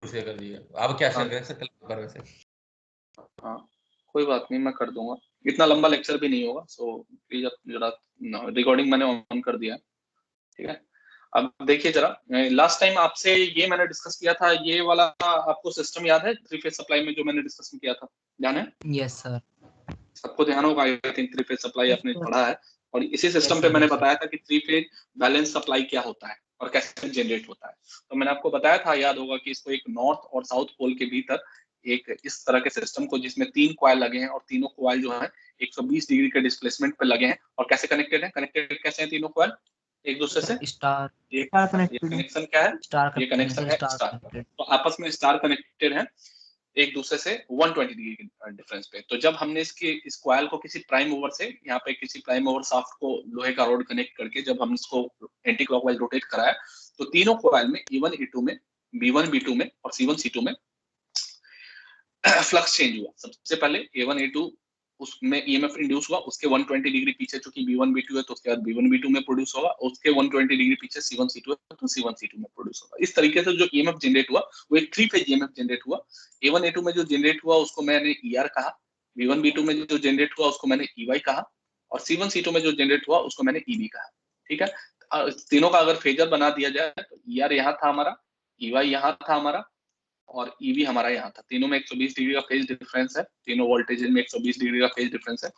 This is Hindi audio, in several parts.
शेयर कर दीजिए। आप क्या शेयर हाँ। कर सकते हैं पर वैसे? हाँ, कोई बात नहीं, मैं कर दूंगा। इतना लंबा लेक्चर भी नहीं होगा, सो प्लीज आप जरा, रिकॉर्डिंग मैंने ऑन कर दिया है, ठीक है। अब देखिए जरा, लास्ट टाइम आपसे ये मैंने डिस्कस किया था, ये वाला आपको सिस्टम याद है थ्री फेज सप्लाई में जो मैंने डिस्कस किया था, ध्यान है? Yes sir. सबको ध्यान होगा, I think three phase supply yes आपने सर। पढ़ा है। और इसी सिस्टम यस पे सर, मैंने यस सर। बताया था कि थ्री फेज बैलेंस सप्लाई क्या होता है और कैसे जनरेट होता है। तो मैंने आपको बताया था, याद होगा, कि इसको एक नॉर्थ और साउथ पोल के भीतर एक इस तरह के सिस्टम को, जिसमें 3 कॉइल लगे हैं और तीनों कॉइल जो है 120 डिग्री के डिस्प्लेसमेंट पे लगे हैं। और कैसे कनेक्टेड है, कनेक्टेड कैसे हैं तीनों कॉइल एक दूसरे से? स्टार ये कनेक्टेड है। कनेक्शन क्या है? स्टार ये कनेक्टेड है कनेक्शन सर, है स्टार स्टार। कनेक्टेड। तो आपस में स्टार कनेक्टेड है एक दूसरे से 120 डिग्री के डिफरेंस पे। तो जब हमने इस कॉइल को किसी प्राइम मूवर से, यहाँ पे किसी प्राइम मूवर शाफ्ट को लोहे का रोड कनेक्ट करके जब हम इसको एंटी क्लॉकवाइज रोटेट कराया, तो तीनों कॉइल में E1 E2 में, B1 B2 में और C1 C2 में फ्लक्स चेंज हुआ। सबसे पहले A1 A2 उसमें EMF इंड्यूस हुआ, उसके 120 डिग्री पीछे चूंकि B1 B2 है तो उसके बाद B1 B2 में प्रोड्यूस होगा, उसके 120 डिग्री पीछे C1 C2 है तो C1 C2 में प्रोड्यूस होगा। इस तरीके से जो EMF जनरेट हुआ वो एक थ्री फेज EMF जनरेट हुआ। A1 A2 में जो जनरेट हुआ उसको मैंने ER कहा, B1 B2 में जो जनरेट हुआ उसको मैंने EY कहा, और C1 C2 में जो जनरेट हुआ उसको मैंने EB कहा, ठीक है। तीनों का अगर फेजर बना दिया जाए तो ER यहाँ था हमारा, EY यहाँ था हमारा, और ईवी हमारा यहाँ था। तीनों में 120 डिग्री का फेज डिफरेंस है, तीनों वोल्टेज में 120 डिग्री का फेज डिफरेंस है।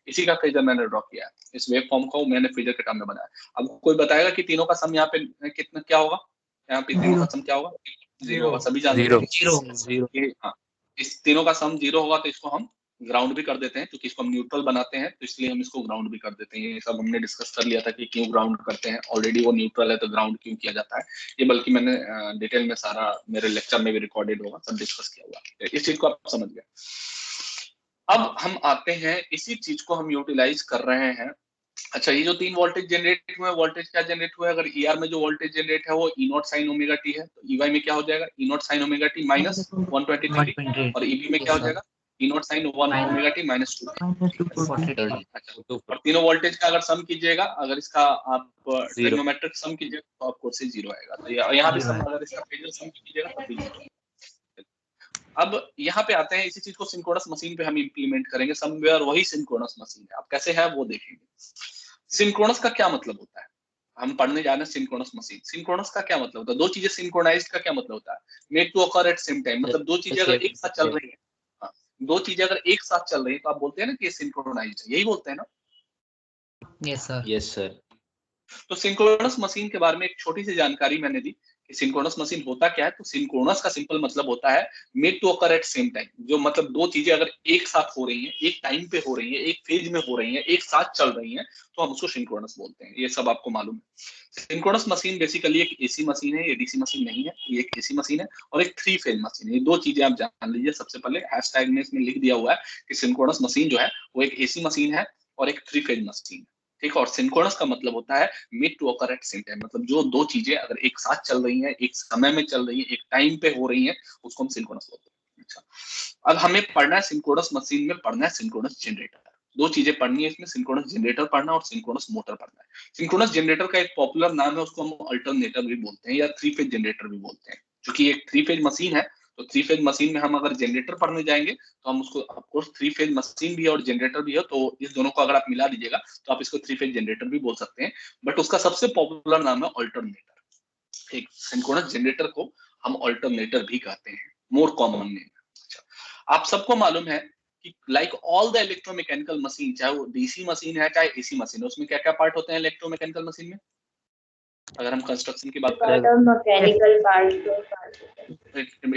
इसी का फेजर मैंने ड्रॉ किया है, इस वेव फॉर्म को मैंने फेजर के टर्म में बनाया। अब कोई बताएगा कि तीनों का सम यहाँ पे कितना क्या होगा? यहाँ पे तीनों का सम क्या होगा? जीरो होगा, सभी जानते हैं कि हाँ, इस तीनों का सम जीरो होगा। तो इसको हम ग्राउंड भी कर देते हैं, क्योंकि इसको हम न्यूट्रल बनाते हैं, तो इसलिए हम इसको ग्राउंड भी कर देते हैं। ये सब हमने डिस्कस कर लिया था कि क्यों ग्राउंड करते हैं, ऑलरेडी वो न्यूट्रल है तो ग्राउंड क्यों किया जाता है। ये बल्कि मैंने डिटेल में सारा मेरे लेक्चर में भी रिकॉर्डेड होगा, सब डिस्कस किया हुआ, इस चीज को आप समझ गए। अब हम आते हैं, इसी चीज को हम यूटिलाइज कर रहे हैं। अच्छा, ये जो 3 वोल्टेज जनरेट हुए, वोल्टेज क्या जनरेट हुआ? अगर ER में जो वोल्टेज जनरेट है वो E naught sine omega T है, तो EY में क्या हो जाएगा? E naught sine omega T minus 120 degree, और EB में क्या हो जाएगा? E naught sine 1 omega T minus 2। अच्छा, और तीनों वोल्टेज का अगर सम कीजिएगा, अगर इसका आप ट्रिग्नोमेट्रिक सम कीजिएगा तो आपको से 0 आएगा। तो यहाँ भी सम, अगर इसका फेजर सम कीजिएगा तब भी 0। अब यहाँ पे आते हैं, इसी चीज को सिंक्रोनस मशीन पे हम इंप्लीमेंट करेंगे। समवेयर वही सिंक्रोनस मशीन है, अब कैसे है वो देखेंगे। सिंक्रोनस का क्या मतलब होता है? हम पढ़ने जा रहे हैं सिंक्रोनस मशीन। सिंक्रोनस का क्या मतलब होता है? दो चीजें सिंक्रोनाइज्ड का क्या मतलब होता है? Made to occur at same time, मतलब दो चीजें अगर एक साथ चल रही है, हाँ, दो चीजें अगर एक साथ चल रही है तो आप बोलते हैं ना कि ये सिंक्रोनाइज्ड है, यही बोलते हैं ना? Yes sir. Yes sir. तो सिंक्रोनस मशीन के बारे में एक छोटी सी जानकारी मैंने दी कि सिंक्रोनस मशीन होता क्या है। तो सिंक्रोनस का सिंपल मतलब होता है made to occur at same time, जो मतलब दो चीजें अगर एक साथ हो रही हैं, एक टाइम पे हो रही हैं, एक फेज में हो रही हैं, एक साथ चल रही हैं, तो हम उसको सिंक्रोनस बोलते हैं। ये सब आपको मालूम है। सिंक्रोनस मशीन बेसिकली एक एसी मशीन है, ये डीसी मशीन नहीं है, ये एक एसी मशीन है और एक थ्री फेज मशीन है। ये दो चीजें आप जान लीजिए। सबसे पहले हैशटैग में इसमें लिख दिया हुआ है कि सिंक्रोनस मशीन जो है वो एक एसी मशीन है और एक थ्री फेज मशीन है, ठीक है। और सिंक्रोनस का मतलब होता है made to occur at same time, मतलब जो दो चीजें अगर एक साथ चल रही हैं, एक समय में चल रही हैं, एक टाइम पे हो रही हैं, उसको हम सिंक्रोनस बोलते हैं। अच्छा, अब हमें पढ़ना है सिंक्रोनस मशीन में, पढ़ना है सिंक्रोनस जनरेटर। दो चीजें पढ़नी है इसमें, सिंक्रोनस जनरेटर पढ़ना और सिंक्रोनस मोटर पढ़ना है। सिंक्रोनस जनरेटर का एक पॉपुलर नाम है, उसको हम अल्टरनेटर भी बोलते हैं या थ्री फेज जनरेटर भी बोलते हैं। क्योंकि एक थ्री फेज मशीन है, तो थ्री फेज मशीन में हम अगर जनरेटर पढ़ने जाएंगे तो हम उसको, ऑफकोर्स थ्री फेज मशीन भी है और जनरेटर भी है, तो इस दोनों को अगर आप मिला दीजिएगा तो आप इसको थ्री फेज जनरेटर भी बोल सकते हैं। बट उसका सबसे पॉपुलर नाम है अल्टरनेटर। एक सिंक्रोनस जनरेटर को हम अल्टरनेटर भी कहते हैं, मोर कॉमन नेम। अच्छा, आप सबको मालूम है कि like all the electromechanical machine, चाहे वो डीसी मशीन है चाहे एसी मशीन है, उसमें क्या क्या पार्ट होते हैं इलेक्ट्रोमैकेनिकल मशीन में? अगर हम कंस्ट्रक्शन की बात करें, mechanical part,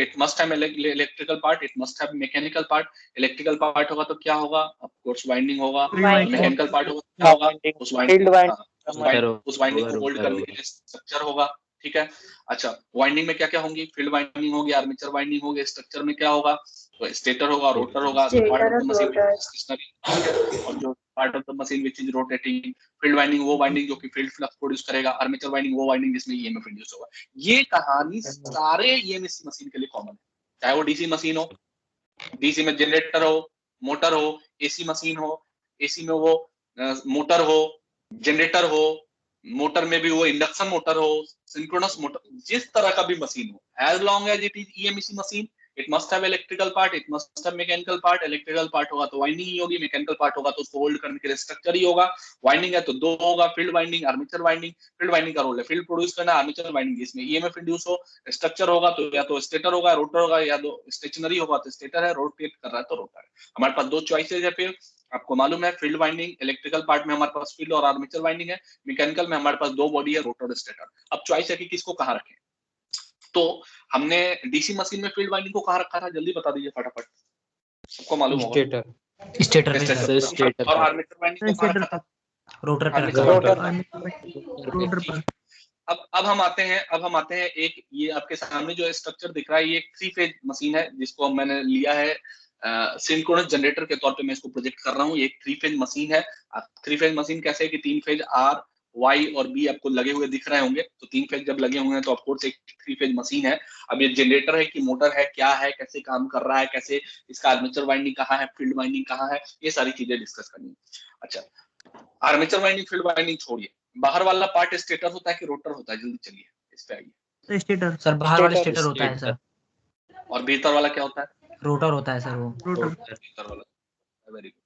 it must have electrical part, it must have mechanical part। electrical part होगा तो क्या होगा? of course winding होगा। mechanical part होगा तो क्या होगा? उस वाइंडिंग को होल्ड करने के लिए स्ट्रक्चर होगा, ठीक है। अच्छा, वाइंडिंग में क्या क्या होंगी? फील्ड वाइंडिंग होगी, आर्मेचर वाइंडिंग होगी। स्ट्रक्चर में क्या होगा? तो स्टेटर होगा, रोटर होगा, part of the machine stationary, और जो part of the machine which is rotating. Field winding वो वाइंडिंग जो कि फील्ड फ्लक्स प्रोड्यूस करेगा। आर्मेचर वाइंडिंग वो वाइंडिंग जिसमें ईएमएफ इंड्यूस होगा। ये कहानी सारे ईएमएस मशीन के लिए कॉमन है, चाहे वो डीसी मशीन हो, डीसी में जनरेटर हो, मोटर हो, एसी मशीन हो, एसी में वो मोटर हो, जनरेटर हो, मोटर में भी वो इंडक्शन मोटर हो, सिंक्रोनस मोटर जिस तरह का भी मशीन हो, as long as it is EMC machine, it must have electrical part, it must have mechanical part. Electrical part होगा तो वाइंडिंग ही होगी, मैकेनिकल पार्ट होगा तो उसको होल्ड करने के लिए स्ट्रक्चर ही होगा। वाइंडिंग है तो दो होगा, field winding, armature winding. Field winding का रोल है फील्ड प्रोड्यूस करना, आर्मेचर वाइंडिंग इसमें ईएमएफ इंड्यूस हो। स्ट्रक्चर होगा तो या तो स्टेटर होगा, रोटर होगा, या तो स्टेशनरी होगा तो स्टेटर है, रोटेट कर रहा है तो रोटर है। हमारे पास दो चॉइसेज है। फिर आपको मालूम है फील्ड वाइंडिंग, इलेक्ट्रिकल पार्ट में हमारे पास फील्ड और आर्मेचर वाइंडिंग है, मैकेनिकल में हमारे पास दो बॉडी है, रोटर और स्टेटर। अब चॉइस है कि किसको कहाँ रखें। तो हमने डीसी मशीन में फील्ड वाइंडिंग को कहाँ रखा था, जल्दी बता दीजिए फटाफट, सबको मालूम होगा। स्टेटर स्टेटर में सर, स्टेटर और आर्मेचर वाइंडिंग को कहाँ रखा था? रोटर पे आर्मेचर रखा वाइंडिंग। रोटर पर। अब हम आते हैं एक, ये आपके सामने जो स्ट्रक्चर दिख रहा है ये एक 3 फेज मशीन है जिसको मैंने लिया है सिंक्रोनस जनरेटर के तौर पे मैं इसको प्रोजेक्ट कर रहा हूँ। ये एक 3 फेज मशीन है। 3 फेज मशीन कैसे है कि 3 फेज आर वाई और बी आपको लगे हुए दिख रहे होंगे। तो 3 फेज जब लगे हुए हैं तो ऑफकोर्स एक 3 फेज मशीन है। अब ये जनरेटर है कि मोटर है, क्या है, कैसे काम कर रहा है, कैसे इसका आर्मेचर वाइंडिंग कहाँ है, फील्ड वाइंडिंग कहाँ है, ये सारी चीजें डिस्कस करनी है। अच्छा, आर्मेचर वाइंडिंग फील्ड वाइंडिंग छोड़िए, बाहर वाला पार्ट स्टेटर होता है कि रोटर होता है, जल्दी चलिए इस पे आइए। स्टेटर सर, बाहर वाला स्टेटर होता है सर, और भीतर वाला क्या होता है? रोटर होता है सर वो। रोटर। भीतर वाला, वेरी गुड,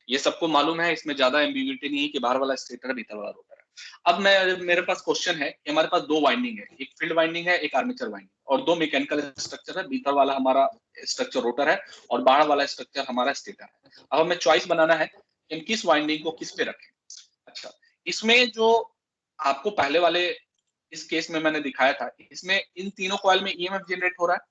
ये सबको मालूम है, इसमें ज्यादा एम्बिग्यूटी नहीं है कि बाहर वाला स्टेटर है भीतर वाला रोटर है। अब मेरे पास क्वेश्चन है कि हमारे पास दो वाइंडिंग है, एक फील्ड वाइंडिंग है, एक आर्मेचर वाइंडिंग, और दो मैकेनिकल स्ट्रक्चर है। भीतर वाला हमारा स्ट्रक्चर रोटर है और बाहर वाला स्ट्रक्चर हमारा स्टेटर है। अब हमें चॉइस बनाना है कि हम किस वाइंडिंग को किस पे रखें। अच्छा, इसमें जो आपको पहले वाले इस केस में मैंने दिखाया था, इसमें इन तीनों कॉइल में ईएमएफ जनरेट हो रहा है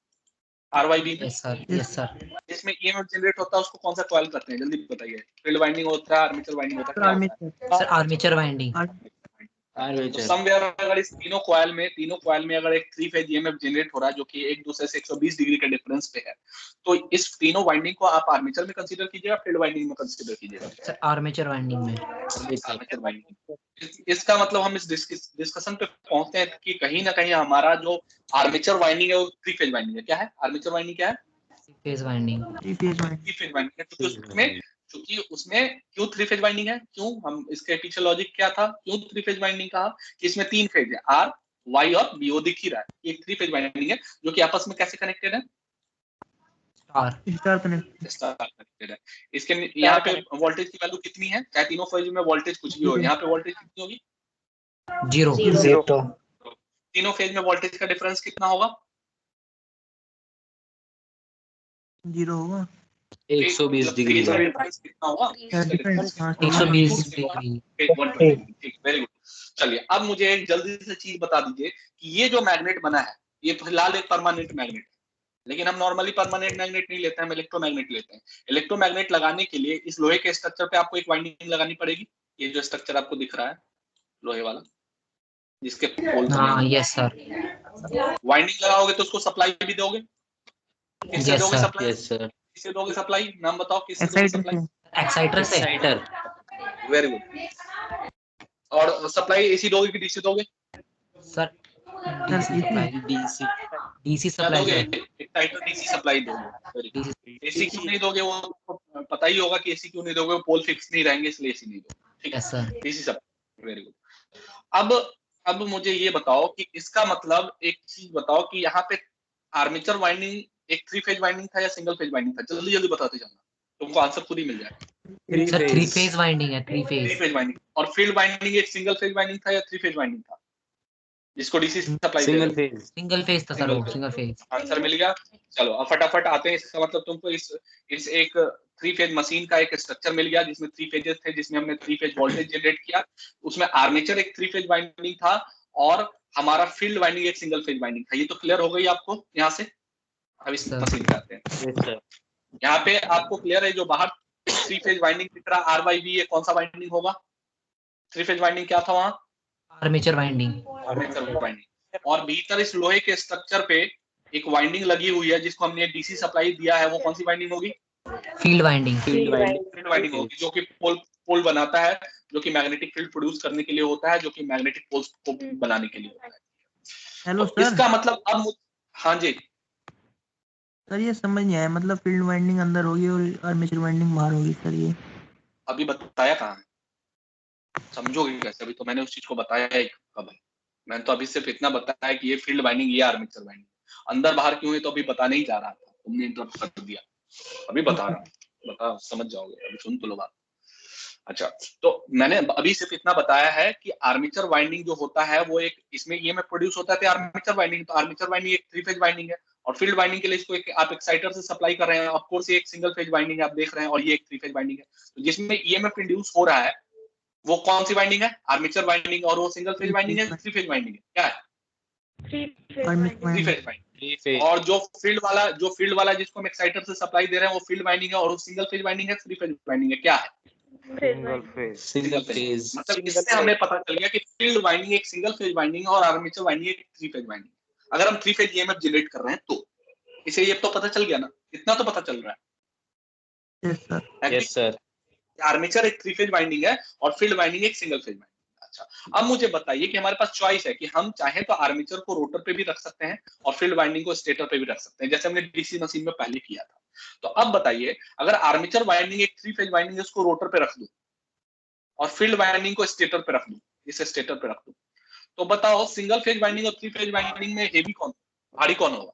आरवाईबी में। Yes sir, yes sir. इसमें ईएमएफ जनरेट होता है, उसको कौन सा कॉइल करते हैं, जल्दी बताइए। फील्ड वाइंडिंग होता है, आर्मेचर वाइंडिंग होता है, क्या होता है? Sir armature winding. तो समवेयर अगर इस तीनों कॉइल में अगर एक 3 फेज ईएमएफ जनरेट हो रहा है जो कि एक दूसरे से 120 डिग्री के डिफरेंस पे है, तो इस तीनों वाइंडिंग को आप आर्मेचर में कंसीडर कीजिएगा, फील्ड वाइंडिंग में कंसीडर कीजिएगा? सर आर्मेचर वाइंडिंग में। Armature winding. इसका मतलब हम इस डिस्कशन पे पहुंचते हैं कि कहीं ना कहीं हमारा जो आर्मेचर वाइंडिंग है वो 3 फेज वाइंडिंग है। क्या है आर्मेचर वाइंडिंग? क्या है? 3 phase winding. 3 phase winding. 3 phase winding है, क्योंकि उसमें क्यों 3 फेज वाइंडिंग है, क्यों, हम इसके पीछे लॉजिक क्या था, क्यों 3 फेज वाइंडिंग कहा? कि इसमें 3 फेज है, आर वाई और बी, वो दिख ही रहा है। एक 3 फेज वाइंडिंग है जो कि आपस में कैसे कनेक्टेड है? Star connect. स्टार कनेक्टेड है। इसके यहाँ पे वोल्टेज की वैल्यू कितनी है, चाहे तीनों फेज में वोल्टेज कुछ भी हो, यहाँ पे वोल्टेज कितनी होगी? 0। तीनों फेज में वोल्टेज का डिफरेंस कितना होगा? 0 होगा। 120 डिग्री। कितना होगा? 120 डिग्री। ठीक, वेरी गुड। चलिए, अब मुझे एक जल्दी से चीज बता दीजिए कि ये जो मैग्नेट बना है ये फिलहाल एक परमानेंट मैग्नेट है, लेकिन हम नॉर्मली परमानेंट मैग्नेट नहीं लेते हैं, हम इलेक्ट्रोमैग्नेट लेते हैं। इलेक्ट्रोमैग्नेट लगाने के लिए इस लोहे के स्ट्रक्चर पे आपको एक वाइंडिंग लगानी पड़ेगी। ये जो स्ट्रक्चर आपको दिख रहा है लोहे वाला, जिसके पोल बने हाँ, हैं, यस सर, वाइंडिंग लगाओगे तो उसको सप्लाई भी दोगे। किससे यस दोगे सर, सप्लाई? Yes sir. किससे दोगे सप्लाई? नाम बताओ, किससे दोगे एक्साइटर सप्लाई? से। एक्साइटर से। एक्साइटर। Very good. और सप्लाई एसी दोगे कि डीसी दोगे? Sir DC supply. डीसी क्या सप्लाई दोगे? सर। एक्साइटर डीसी सप्लाई दोगे। डीसी। एसी क्यों नहीं दोगे, वो आपको पता ही होगा कि एसी क्यों नहीं दोगे, पोल फिक्स नहीं रहेंगे इसलिए एसी नहीं दोगे। ठीक है yes sir. DC supply, very good. अब मुझे ये बताओ कि इसका मतलब एक चीज बताओ कि यहाँ पे आर्मेचर वाइंडिंग एक 3 फेज वाइंडिंग था या सिंगल फेज वाइंडिंग था? जल्दी जल्दी बताते जाना, तुमको आंसर खुद ही मिल जाएगा। सर 3 फेज वाइंडिंग है, 3 3 फेज। Phase winding. और फील्ड वाइंडिंग एक सिंगल फेज वाइंडिंग था या 3 फेज वाइंडिंग था जिसको डीसी सप्लाई दे रहे सिंगल हो? फेज। सिंगल फेज था सर वो, सिंगल फेज। आंसर मिल गया। चलो अब फटाफट आते हैं, इसका मतलब तुमको इस एक 3 फेज मशीन का एक स्ट्रक्चर मिल गया जिसमें 3 फेजेस थे, जिसमें हमने 3 फेज वोल्टेज जनरेट किया। उसमें आर्मेचर एक 3 फेज वाइंडिंग था और हमारा फील्ड वाइंडिंग एक सिंगल फेज वाइंडिंग था। ये तो क्लियर हो गई आपको यहाँ से? अब इस मशीन पे आते हैं। Yes sir. यहाँ पे आपको क्लियर है, जो बाहर 3 फेज वाइंडिंग दिख रहा है आरवाईबी, ये कौन सा वाइंडिंग होगा? 3 फेज वाइंडिंग क्या था वहां? Armature winding. Armature winding. और भीतर इस लोहे के स्ट्रक्चर पे एक वाइंडिंग लगी हुई है जिसको हमने डीसी सप्लाई दिया है, वो कौन सी वाइंडिंग होगी? Field winding. फील्ड वाइंडिंग होगी, जो कि पोल बनाता है, जो कि मैग्नेटिक फील्ड प्रोड्यूस करने के लिए होता है, जो कि मैग्नेटिक पोल्स को बनाने के लिए होता है। हेलो तो सर। इसका मतलब अब हाँ जी सर ये समझ नहीं आया, मतलब फील्ड वाइंडिंग अंदर होगी और आर्मेचर वाइंडिंग बाहर होगी सर? ये अभी बताया कहाँ है, समझोगे कैसे? अभी तो मैंने उस चीज को बताया है कब है। मैंने तो अभी सिर्फ इतना बताया कि ये फील्ड वाइंडिंग, ये आर्मेचर वाइंडिंग। अंदर बाहर क्यों है तो अभी बताने ही जा रहा था, तुमने इंटरप्ट कर दिया। अभी बता रहा हूँ, बता समझ जाओगे, अभी सुन तो लो बात। अच्छा, तो मैंने अभी सिर्फ इतना बताया है कि आर्मेचर वाइंडिंग जो होता है वो एक, इसमें ईएमएफ प्रोड्यूस होता है आर्मेचर वाइंडिंग। तो आर्मेचर वाइंडिंग एक 3 फेज वाइंडिंग है, और फील्ड वाइंडिंग के लिए इसको एक आप एक्साइटर से सप्लाई कर रहे हैं। ऑफ कोर्स ये एक सिंगल फेज वाइंडिंग है, आप देख रहे हैं, और ये एक 3 फेज वाइंडिंग है। तो जिसमें ईएमएफ इंड्यूस हो रहा है वो कौन सी वाइंडिंग है? Armature winding. और वो सिंगल फेज वाइंडिंग है, 3 फेज वाइंडिंग है? क्या है? 3 फेज वाइंडिंग। और जो फील्ड वाला जिसको हम एक्साइटर से सप्लाई दे रहे हैं वो फील्ड वाइंडिंग है, और वो सिंगल फेज वाइंडिंग है, 3 फेज वाइंडिंग है? क्या है? Single phase. मतलब इससे हमें पता चल गया कि फील्ड वाइंडिंग एक सिंगल फेज वाइंडिंग है और आर्मेचर वाइंडिंग एक 3 फेज वाइंडिंग। अगर हम 3 फेज ईएमएफ जनरेट कर रहे हैं तो इसे ये तो पता चल गया ना, इतना तो पता चल रहा है। Yes sir. आर्मेचर एक 3 फेज वाइंडिंग है और फील्ड वाइंडिंग एक सिंगल फेज वाइंडिंग। अच्छा, अब मुझे बताइए कि हमारे पास चॉइस है कि हम चाहें तो आर्मेचर को रोटर पे भी रख सकते हैं और फील्ड वाइंडिंग को स्टेटर पे भी रख सकते हैं, जैसे हमने डीसी मशीन में पहले किया था। तो अब बताइए, अगर आर्मेचर वाइंडिंग एक 3 फेज वाइंडिंग है, उसको रोटर पे रख दूं और फील्ड वाइंडिंग को स्टेटर पे रख दूं, इसे स्टेटर पे रख दूं, तो बताओ सिंगल फेज वाइंडिंग और 3 फेज वाइंडिंग में हेवी कौन, भारी कौन होगा?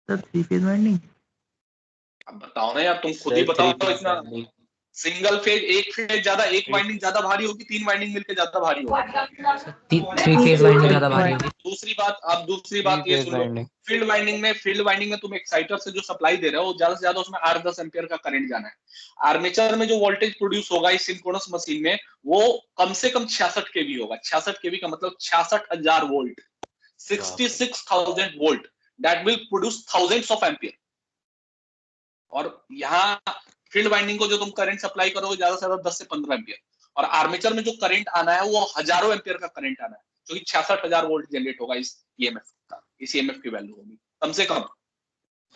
Sir 3 phase winding. अब बताओ ना यार, तुम खुद ही बताओ तो इतना। सिंगल फेज एक फेज ज्यादा, एक वाइंडिंग ज्यादा भारी होगी, 3 वाइंडिंग मिलकर ज्यादा भारी होगी। 3 फेज वाइंडिंग ज्यादा भारी होगी। दूसरी बात ये सुन लो, फील्ड वाइंडिंग में तुम एक्साइटर से जो सप्लाई दे रहे हो ज्यादा से ज्यादा उसमें 8-10 एम्पियर का करंट जाना है। आर्मेचर में जो वोल्टेज प्रोड्यूस होगा इस सिंक्रोनस मशीन में वो कम से कम 66 केवी होगा। 66 केवी का मतलब 66,000 volt, 66,000 volt, that will produce thousands of ampere. और यहाँ फील्ड वाइंडिंग को जो तुम करंट सप्लाई करोगे ज्यादा से ज्यादा 10 से 15 एम्पियर, और आर्मेचर में जो करंट आना है वो हजारों एम्पियर का करंट आना है, जो कि 66,000 वोल्ट जनरेट होगा इस ईएमएफ का। इस ईएमएफ की वैल्यू होगी कम से कम।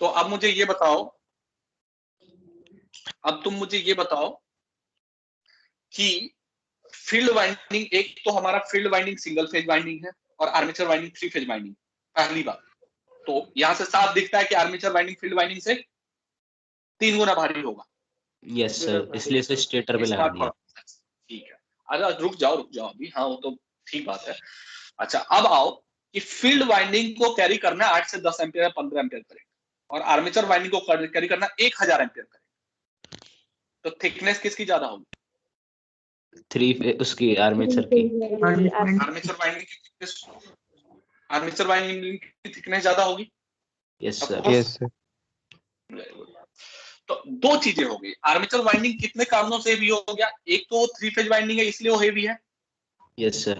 तो अब मुझे ये बताओ, अब तुम मुझे ये बताओ कि फील्ड वाइंडिंग, एक तो हमारा field winding single phase winding है और आर्मेचर वाइंडिंग 3 फेज वाइंडिंग। पहली बात तो यहां से साफ दिखता है कि आर्मेचर वाइंडिंग फील्ड वाइंडिंग से 3 गुना भारी होगा। यस सर, इसलिए इसे स्टेटर पे लगा दिया। ठीक है, अरे रुक जाओ अभी, हाँ वो तो ठीक बात है। अच्छा, अब आओ कि फील्ड वाइंडिंग को कैरी करना 8 से 10 एम्पियर या 15 एम्पियर करंट, और आर्मेचर वाइंडिंग को कैरी करना 1000 एम्पियर करंट। तो थिकनेस किसकी ज्यादा होगी? 3 उसकी आर्मेचर की। आर्मेचर वाइंडिंग की थिकनेस ज्यादा होगी। Yes sir. तो दो चीजें हो गई। आर्मेचर वाइंडिंग कितने कारणों से हेवी हो गया? एक तो 3 फेज वाइंडिंग है इसलिए वो हेवी है। Yes sir.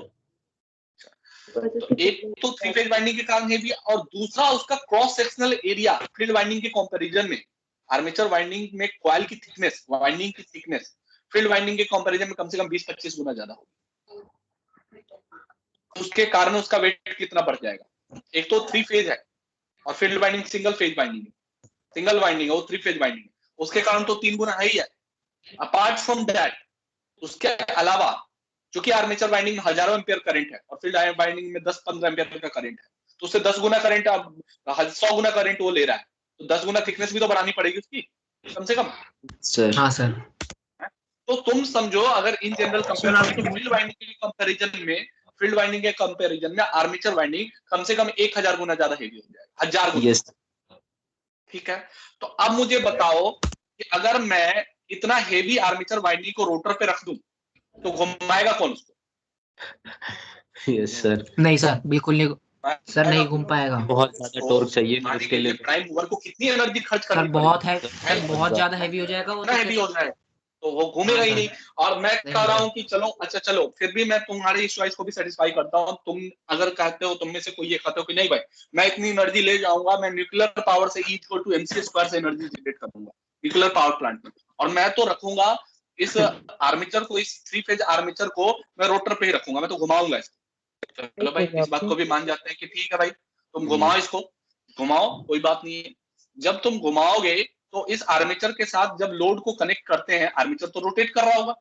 तो एक तो 3 फेज वाइंडिंग के कारण हेवी है, और दूसरा उसका cross sectional area field winding के कंपैरिजन में, आर्मेचर वाइंडिंग में कॉइल की थिकनेस, वाइंडिंग की थिकनेस फील्ड वाइंडिंग के कंपैरिजन में कम से कम 20-25 गुना ज्यादा होगी। उसके कारण उसका वेट कितना बढ़ जाएगा? एक तो 3 फेज है और field winding single phase winding है, सिंगल वाइंडिंग है वो 3 फेज वाइंडिंग है, उसके कारण तो 3 गुना है ही है। अपार्ट फ्रॉम दैट, उसके अलावा क्योंकि आर्मेचर वाइंडिंग में हजारों एम्पियर करंट है और फील्ड वाइंडिंग में 10-15 एम्पियर का करंट है, तो उससे 10 गुना करंट, 100 गुना करंट वो ले रहा है, तो 10 गुना थिकनेस भी तो बढ़ानी पड़ेगी उसकी कम से कम। सर हाँ सर। तो तुम समझो, अगर इन जनरल फील्ड वाइंडिंग के कंपैरिजन में आर्मेचर वाइंडिंग कम से कम 1000 गुना ज्यादा हेवी हो जाएगा, 1000 गुना। यस। ठीक है, तो अब मुझे बताओ कि अगर मैं इतना हेवी आर्मेचर वाइंडिंग को रोटर पे रख दूं तो घुमाएगा कौन उसको? Yes sir. नहीं सर, बिल्कुल नहीं सर, नहीं घूम पाएगा। बहुत ज्यादा टॉर्क चाहिए फिर उसके लिए। प्राइम मूवर को कितनी एनर्जी खर्च सर करनी बहुत है पड़ेगी? सर, बहुत ज्यादा हैवी हो जाएगा वो। इतना हेवी हो जाए तो वो घूमेगा ही नहीं। और मैं कह रहा हूँ कि चलो, अच्छा चलो, फिर भी मैं तुम्हारी इस चॉइस को भी सेटिस्फाई करता हूँ। तुम अगर कहते हो, तुम में से कोई ये कहते हो कि नहीं भाई मैं इतनी एनर्जी ले जाऊंगा, मैं न्यूक्लियर पावर से E=mc² से एनर्जी जनरेट कर दूंगा न्यूक्लियर पावर प्लांट में, और मैं तो रखूंगा इस आर्मेचर को, इस 3 फेज आर्मेचर को मैं रोटर पे ही रखूंगा, मैं तो घुमाऊंगा इसको। चलो भाई, इस बात को भी मान जाते हैं कि ठीक है भाई तुम घुमाओ इसको, घुमाओ, कोई बात नहीं है। जब तुम घुमाओगे तो इस आर्मेचर के साथ जब लोड को कनेक्ट करते हैं, आर्मेचर तो रोटेट कर रहा होगा,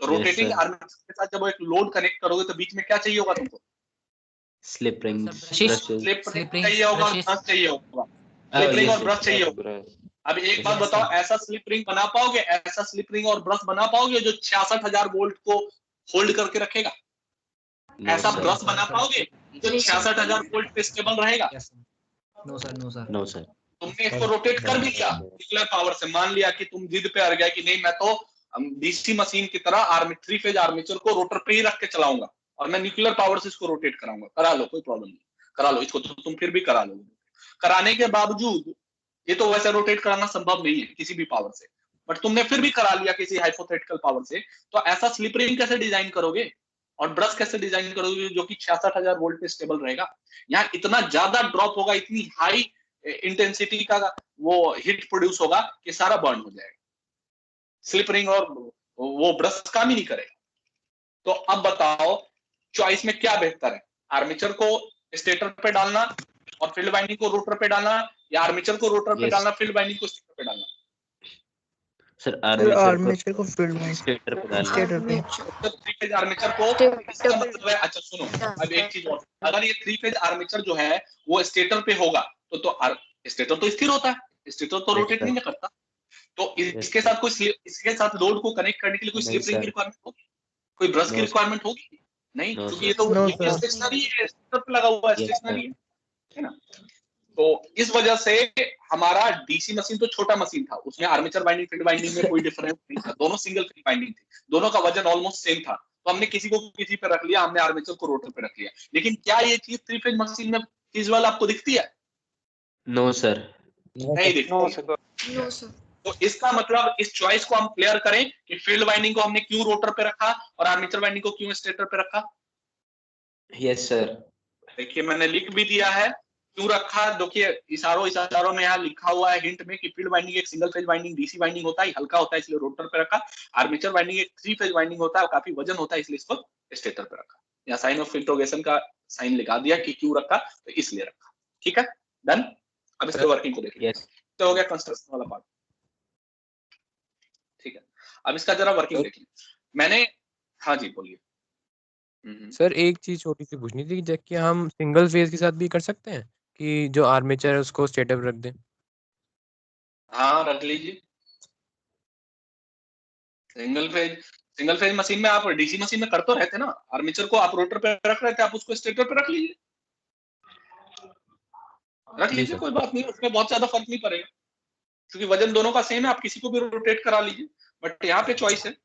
तो रोटेटिंग आर्मेचर के साथ जब एक लोड कनेक्ट करोगे तो बीच में क्या चाहिए होगा तुमको? स्लिप रिंग, स्लिप चाहिए होगा, ब्रश चाहिए होगा, स्लिप रिंग और ब्रश चाहिए होगा। अब एक बात बताओ, ऐसा स्लिप रिंग बना पाओगे, ऐसा स्लिप रिंग और ब्रश बना पाओगे जो 66,000 वोल्ट को होल्ड करके रखेगा? ऐसा sir. ब्रश बना पाओगे जो 66,000 वोल्ट पे स्टेबल रहेगा? No sir, no sir. No sir. तुमने इसको रोटेट कर भी लिया न्यूक्लियर पावर से, मान लिया कि तुम जिद पे अड़ गया कि नहीं मैं तो डीसी मशीन की तरह 3 फेज आर्मेचर को रोटर पे ही रख के चलाऊंगा और मैं न्यूक्लियर पावर से इसको रोटेट कराऊंगा। करा लो, कोई प्रॉब्लम नहीं, करा लो इसको, तो तुम फिर भी करा लोगे। कराने के बावजूद ये तो वैसे रोटेट कराना संभव नहीं है किसी भी पावर से, बट तुमने फिर भी करा लिया किसी हाइपोथेटिकल पावर से, तो ऐसा स्लिप रिंग कैसे डिजाइन करोगे और ब्रश कैसे डिजाइन करोगे जो कि 66,000 वोल्ट पे स्टेबल रहेगा? यहाँ इतना ज्यादा ड्रॉप होगा, इतनी हाई इंटेंसिटी का वो हिट प्रोड्यूस होगा कि सारा बर्न हो जाएगा, स्लिप रिंग और वो ब्रश काम ही नहीं करेगा। तो अब बताओ चॉइस में क्या बेहतर है, आर्मेचर को स्टेटर पे डालना और फील्ड वाइंडिंग को रोटर पे डालना, या आर्मेचर को रोटर पे डालना, फील्ड वाइंडिंग को स्टेटर पे डालना? सर आर्मेचर को फील्ड में स्टेटर पे डालना। स्टेटर पे। तो 3 फेज आर्मेचर को, इसका मतलब है, अच्छा सुनो अब एक चीज और, अगर ये 3 फेज आर्मेचर जो है वो स्टेटर पे होगा तो स्टेटर तो स्थिर होता है, स्टेटर तो रोटेट नहीं करता, तो इसके साथ कोई इसके साथ लोड को कनेक्ट करने के लिए कोई स्लिप रिंग की रिक्वायरमेंट होगी, कोई ब्रश की रिक्वायरमेंट होगी? नहीं, क्योंकि ये तो स्टेशनरी है, स्टेटर पे लगा हुआ है, स्टेशनरी है ना। तो इस वजह से हमारा डीसी मशीन तो छोटा मशीन था, उसमें आर्मेचर वाइंडिंग फील्ड वाइंडिंग में कोई डिफरेंस नहीं था, दोनों सिंगल फेज वाइंडिंग थी, दोनों का वजन ऑलमोस्ट सेम था, तो हमने किसी को किसी पे रख लिया, हमने आर्मेचर को रोटर पे रख लिया। लेकिन क्या ये चीज 3 फेज मशीन में विजुअल आपको दिखती है? No sir. नहीं दिखती। No sir. तो इसका मतलब इस चॉइस को हम क्लियर करें कि फील्ड वाइंडिंग को हमने क्यों रोटर पे रखा और आर्मेचर वाइंडिंग को क्यों स्टेटर पे रखा। Yes sir. देखिए मैंने लिख भी दिया है क्यों रखा, देखिए इशारों में यहाँ लिखा हुआ है हिंट में कि फील्ड वाइंडिंग एक single phase winding DC winding होता है, हल्का होता है इसलिए रोटर पे रखा, आर्मेचर वाइंडिंग एक 3 फेज वाइंडिंग होता है और काफी वजन होता है इसलिए इसको स्टेटर पे रखा। यहाँ साइन ऑफ इंट्रोगेशन का साइन लगा दिया कि क्यों रखा, तो इसलिए रखा। ठीक है, डन। अब इसके वर्किंग को देखिए। तो हो गया कंस्ट्रक्शन वाला पार्ट। ठीक है, अब इसका जरा वर्किंग देखिए। मैंने, हाँ जी बोलिए। सर एक चीज छोटी सी पूछनी थी कि क्या हम सिंगल फेज के साथ भी कर सकते हैं कि जो आर्मेचर है उसको स्टेटर पे रख दें? हाँ रख लीजिए। सिंगल फेज मशीन में आप डीसी मशीन में कर तो रहते ना, आर्मेचर को आप रोटर पे रख रहे थे, आप उसको स्टेटर पे रख लीजिए, कोई बात नहीं, उसमें बहुत ज्यादा फर्क नहीं पड़ेगा क्योंकि वजन दोनों का सेम है, आप किसी को भी रोटेट करा लीजिए, बट यहाँ पे चॉइस है।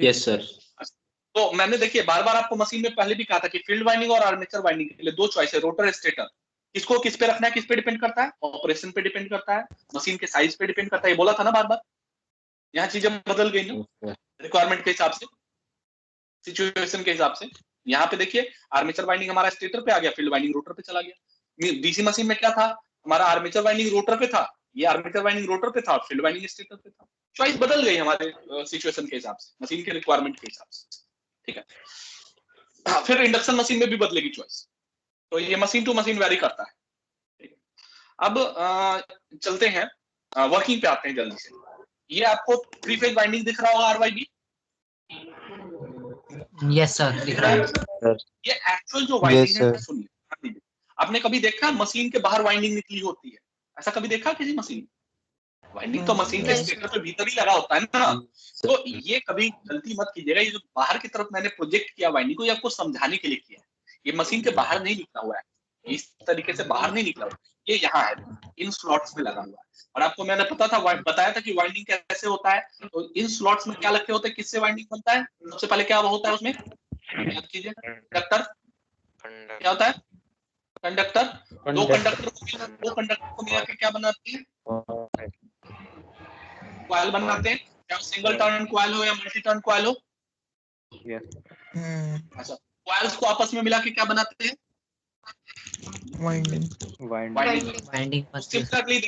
Yes sir. तो मैंने देखिए बार बार आपको मशीन में पहले भी कहा था कि फील्ड वाइंडिंग और आर्मेचर वाइंडिंग के लिए 2 चॉइस है, रोटर स्टेटर। किसको किस पे रखना है, किस पे डिपेंड करता है, ऑपरेशन पे डिपेंड करता है, मशीन के साइज पे डिपेंड करता है, ये बोला था ना बार बार। यहाँ चीजें बदल गई ना रिक्वायरमेंट के हिसाब से, सिचुएशन के हिसाब से। यहाँ पे देखिए आर्मेचर वाइंडिंग हमारा स्टेटर पे आ गया, फील्ड वाइंडिंग रोटर पे चला गया। डीसी मशीन में क्या था, हमारा आर्मेचर वाइंडिंग रोटर पे था, ये आर्मेचर वाइंडिंग रोटर पे था, फील्ड वाइंडिंग स्टेटर पे था। चॉइस बदल गई हमारे सिचुएशन के हिसाब से, मशीन के रिक्वायरमेंट के हिसाब से। ठीक है, फिर इंडक्शन मशीन में भी बदलेगी चॉइस, तो ये मशीन टू मशीन वेरी करता है। ठीक है, अब चलते हैं वर्किंग पे आते हैं जल्दी से। ये आपको 3 फेज वाइंडिंग दिख रहा होगा आरवाईबी? यस सर, दिख रहा है। ये एक्चुअल जो वाइंडिंग है, सुनिए, आपने कभी देखा मशीन के बाहर वाइंडिंग निकली होती है? ऐसा कभी देखा किसी मशीन? वाइंडिंग तो मशीन के स्टेटर पे भीतर ही लगा होता है ना। तो ये कभी गलती मत कीजिएगा, ये जो बाहर की तरफ मैंने प्रोजेक्ट किया वाइंडिंग को, ये आपको समझाने के लिए किया है। ये मशीन के बाहर नहीं निकला हुआ है, इस तरीके से बाहर नहीं निकला हुआ, ये यहाँ है, इन स्लॉट्स में लगा हुआ है। और आपको मैंने बताया था कि वाइंडिंग कैसे होता है। तो इन स्लॉट्स में क्या लगे होते हैं, किससे वाइंडिंग बनता है? सबसे पहले क्या होता है उसमें, याद कीजिए, कंडक्टर। क्या होता है? कंडक्टर। दो कंडक्टर को मिला के क्या बनाते हैं? कॉइल बनाते हैं। क्या सिंगल टर्न कॉइल हो या मल्टी टर्न कॉइल हो? अच्छा, कॉइल्स को आपस में मिला के क्या बनाते हैं? वाइंडिंग। सिंपली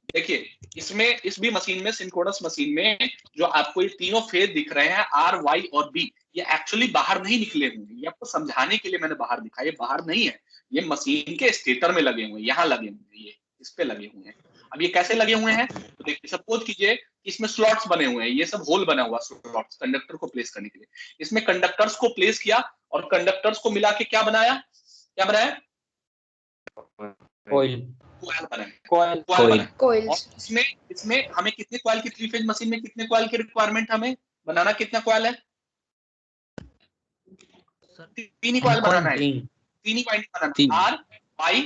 देखिए इसमें इस भी मशीन में, सिंक्रोनस मशीन में जो आपको ये तीनों फेज दिख रहे हैं आर, वाई और बी, ये एक्चुअली बाहर नहीं निकले हुए। ये आपको समझाने के लिए मैंने बाहर दिखाया, ये बाहर नहीं है, ये मशीन के स्टेटर में लगे हुए हैं, यहाँ लगे हुए हैं, ये इस पे लगे हुए हैं। अब ये कैसे लगे हुए हैं, तो देखिए सपोज कीजिए इसमें स्लॉट्स बने हुए हैं, ये सब होल बना हुआ स्लॉट्स कंडक्टर को प्लेस करने के लिए। इसमें कंडक्टर्स को प्लेस किया और कंडक्टर्स को मिला के क्या बनाया? कॉइल। इसमें हमें कितने कॉइल की 3 फेज मशीन में कितने कॉइल की रिक्वायरमेंट हमें बनाना? कितना कॉइल है? सर तीन ही कॉइल बनाना है, तीन तीन ही वाइंडिंग बनाना तीन। है, आर वाई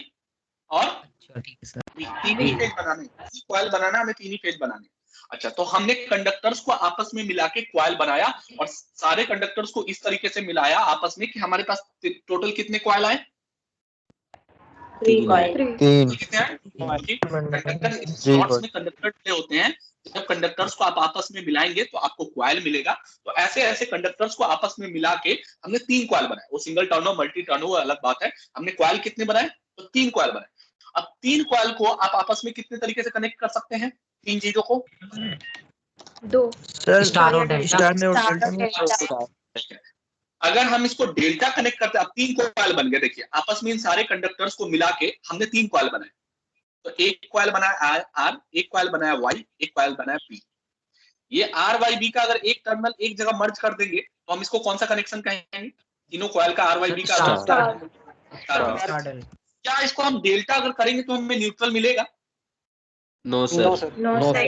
और अच्छा ठीक है सर तीन ही फेज बनाने, कॉइल बनाना हमें, तीन ही फेज बनाने। अच्छा, तो हमने कंडक्टर्स को आपस में मिला के कॉइल बनाया और सारे कंडक्टर्स को इस तरीके से मिलाया आपस में कि हमारे पास टोटल कितने कॉइल आए? 3 coil. कितने आए? कंडक्टर इस स्लॉट्स में कंडक्टर होते हैं, जब कंडक्टर्स को आप आपस में मिलाएंगे तो आपको कॉइल मिलेगा। तो ऐसे ऐसे कंडक्टर्स को आपस में मिला के हमने 3 कॉइल बनाए। वो सिंगल टर्न हो मल्टी टर्न हो अलग बात है, हमने कॉइल कितने बनाए? तो 3 कॉइल बनाए। अब 3 कॉइल को आप आपस में कितने तरीके से कनेक्ट कर सकते हैं? 3 चीजों को 2 सर स्टार और डेल्टा स्टार में और डेल्टा में अगर हम इसको डेल्टा कनेक्ट करते हैं, अब 3 कॉइल बन गए। देखिए आपस में इन सारे कंडक्टर्स को मिला के हमने 3 कॉइल बनाए। तो एक कॉइल बनाया आर, एक कॉइल बनाया वाई, एक कॉइल बनाया बी। ये आर वाई बी का अगर एक टर्मिनल एक जगह मर्ज कर देंगे तो हम इसको कौन सा कनेक्शन कहेंगे? तीनों कॉइल का आर वाई बी का स्टार स्टार। क्या इसको हम डेल्टा अगर करेंगे तो हमें न्यूट्रल मिलेगा? No sir. No sir.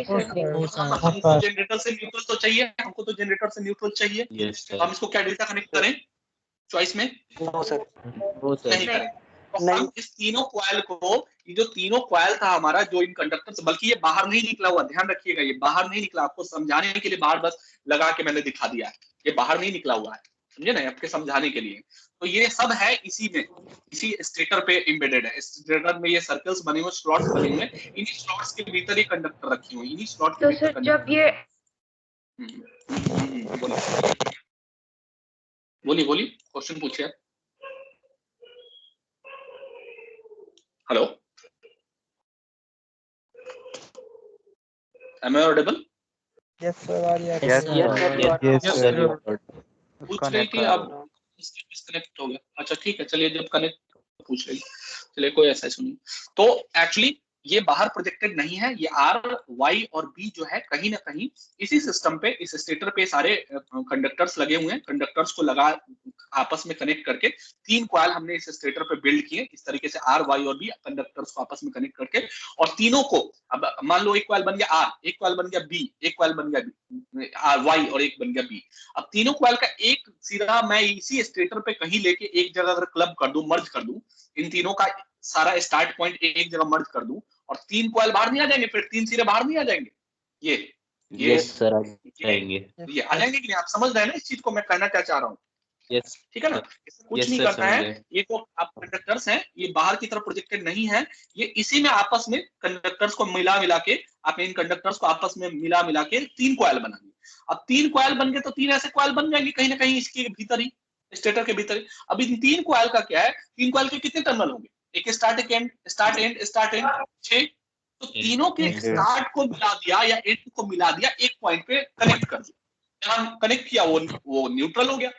हमको जनरेटर से न्यूट्रल तो चाहिए, हमको तो जनरेटर से न्यूट्रल चाहिए। यस तो सर। हम इसको क्या डेल्टा कनेक्ट करें चॉइस में? No sir. नहीं करें। तो हम इस तीनों कॉइल को, ये जो तीनों कॉइल था हमारा जो इन कंडक्टर, बल्कि ये बाहर नहीं निकला हुआ, ध्यान रखिएगा ये बाहर नहीं निकला, आपको समझाने के लिए बाहर बस लगा के मैंने दिखा दिया है, ये बाहर नहीं निकला हुआ है, समझे ना, आपके समझाने के लिए। तो ये सब है इसी में, इसी स्टेटर पे एम्बेडेड है। स्टेटर में ये सर्कल्स बने हुए, स्लॉट्स बने हुए, इन्हीं स्लॉट्स के भीतर ही कंडक्टर रखे हुए, इन्हीं स्लॉट के तो भीतर सर जब ये बोलिए क्वेश्चन पूछिए। Hello, am I audible? Yes sir आ रही है यस सर। पूछ रही थी, अब डिस्कनेक्ट हो गया। अच्छा ठीक है, चलिए जब कनेक्ट पूछ रही, चलिए कोई ऐसा सुनिए। तो एक्चुअली ये बाहर प्रोजेक्टेड नहीं है, ये आर वाई और बी जो है कहीं ना कहीं इसी सिस्टम पे, इस स्टेटर पे सारे कंडक्टर्स लगे हुए हैं। कंडक्टर्स को लगा आपस में कनेक्ट करके 3 कॉइल हमने इस स्टेटर पे बिल्ड किए। इस तरीके से आर वाई और बी कंडक्टर्स को आपस में कनेक्ट करके, और तीनों को, अब मान लो एक कॉइल बन गया आर, एक कॉइल बन गया बी, एक कॉइल बन गया आर वाई और एक बन गया बी। अब तीनों कॉइल का एक सिरा मैं इसी स्टेटर पे कहीं लेके एक जगह अगर क्लब कर दूं, मर्ज कर दूं, इन तीनों का सारा स्टार्ट पॉइंट एक जगह मर्ज कर दूं, और 3 कॉइल बाहर नहीं आ जाएंगे? फिर 3 सिरे बाहर नहीं आ जाएंगे? ये यस सर आ जाएंगे। ये आ जाएंगे कि नहीं? आप समझ रहे हैं ना इस चीज को मैं कहना क्या चाह रहा हूँ? यस ठीक है ना, इसमें कुछ नहीं करना है। ये जो आप कंडक्टर्स हैं ये बाहर की तरफ प्रोजेक्टेड नहीं है, ये इसी में आपस में कंडक्टर्स को मिला के, आपने इन कंडक्टर्स को आपस में मिला के 3 कॉइल बना दिए। अब 3 कॉइल बन गए तो 3 ऐसे कॉइल बन जाएंगे कहीं ना कहीं इसके भीतर ही, स्टेटर के भीतर। अब इन 3 कॉइल का क्या है, 3 कॉइल के कितने टर्मिनल होंगे? एक स्टार्ट, एक and, start and, start and, 6। तो तीनों के स्टार्ट को मिला दिया या एंड को मिला दिया, एक पॉइंट पे कनेक्ट कर दिया। जहां कनेक्ट किया वो न्यूट्रल हो गया,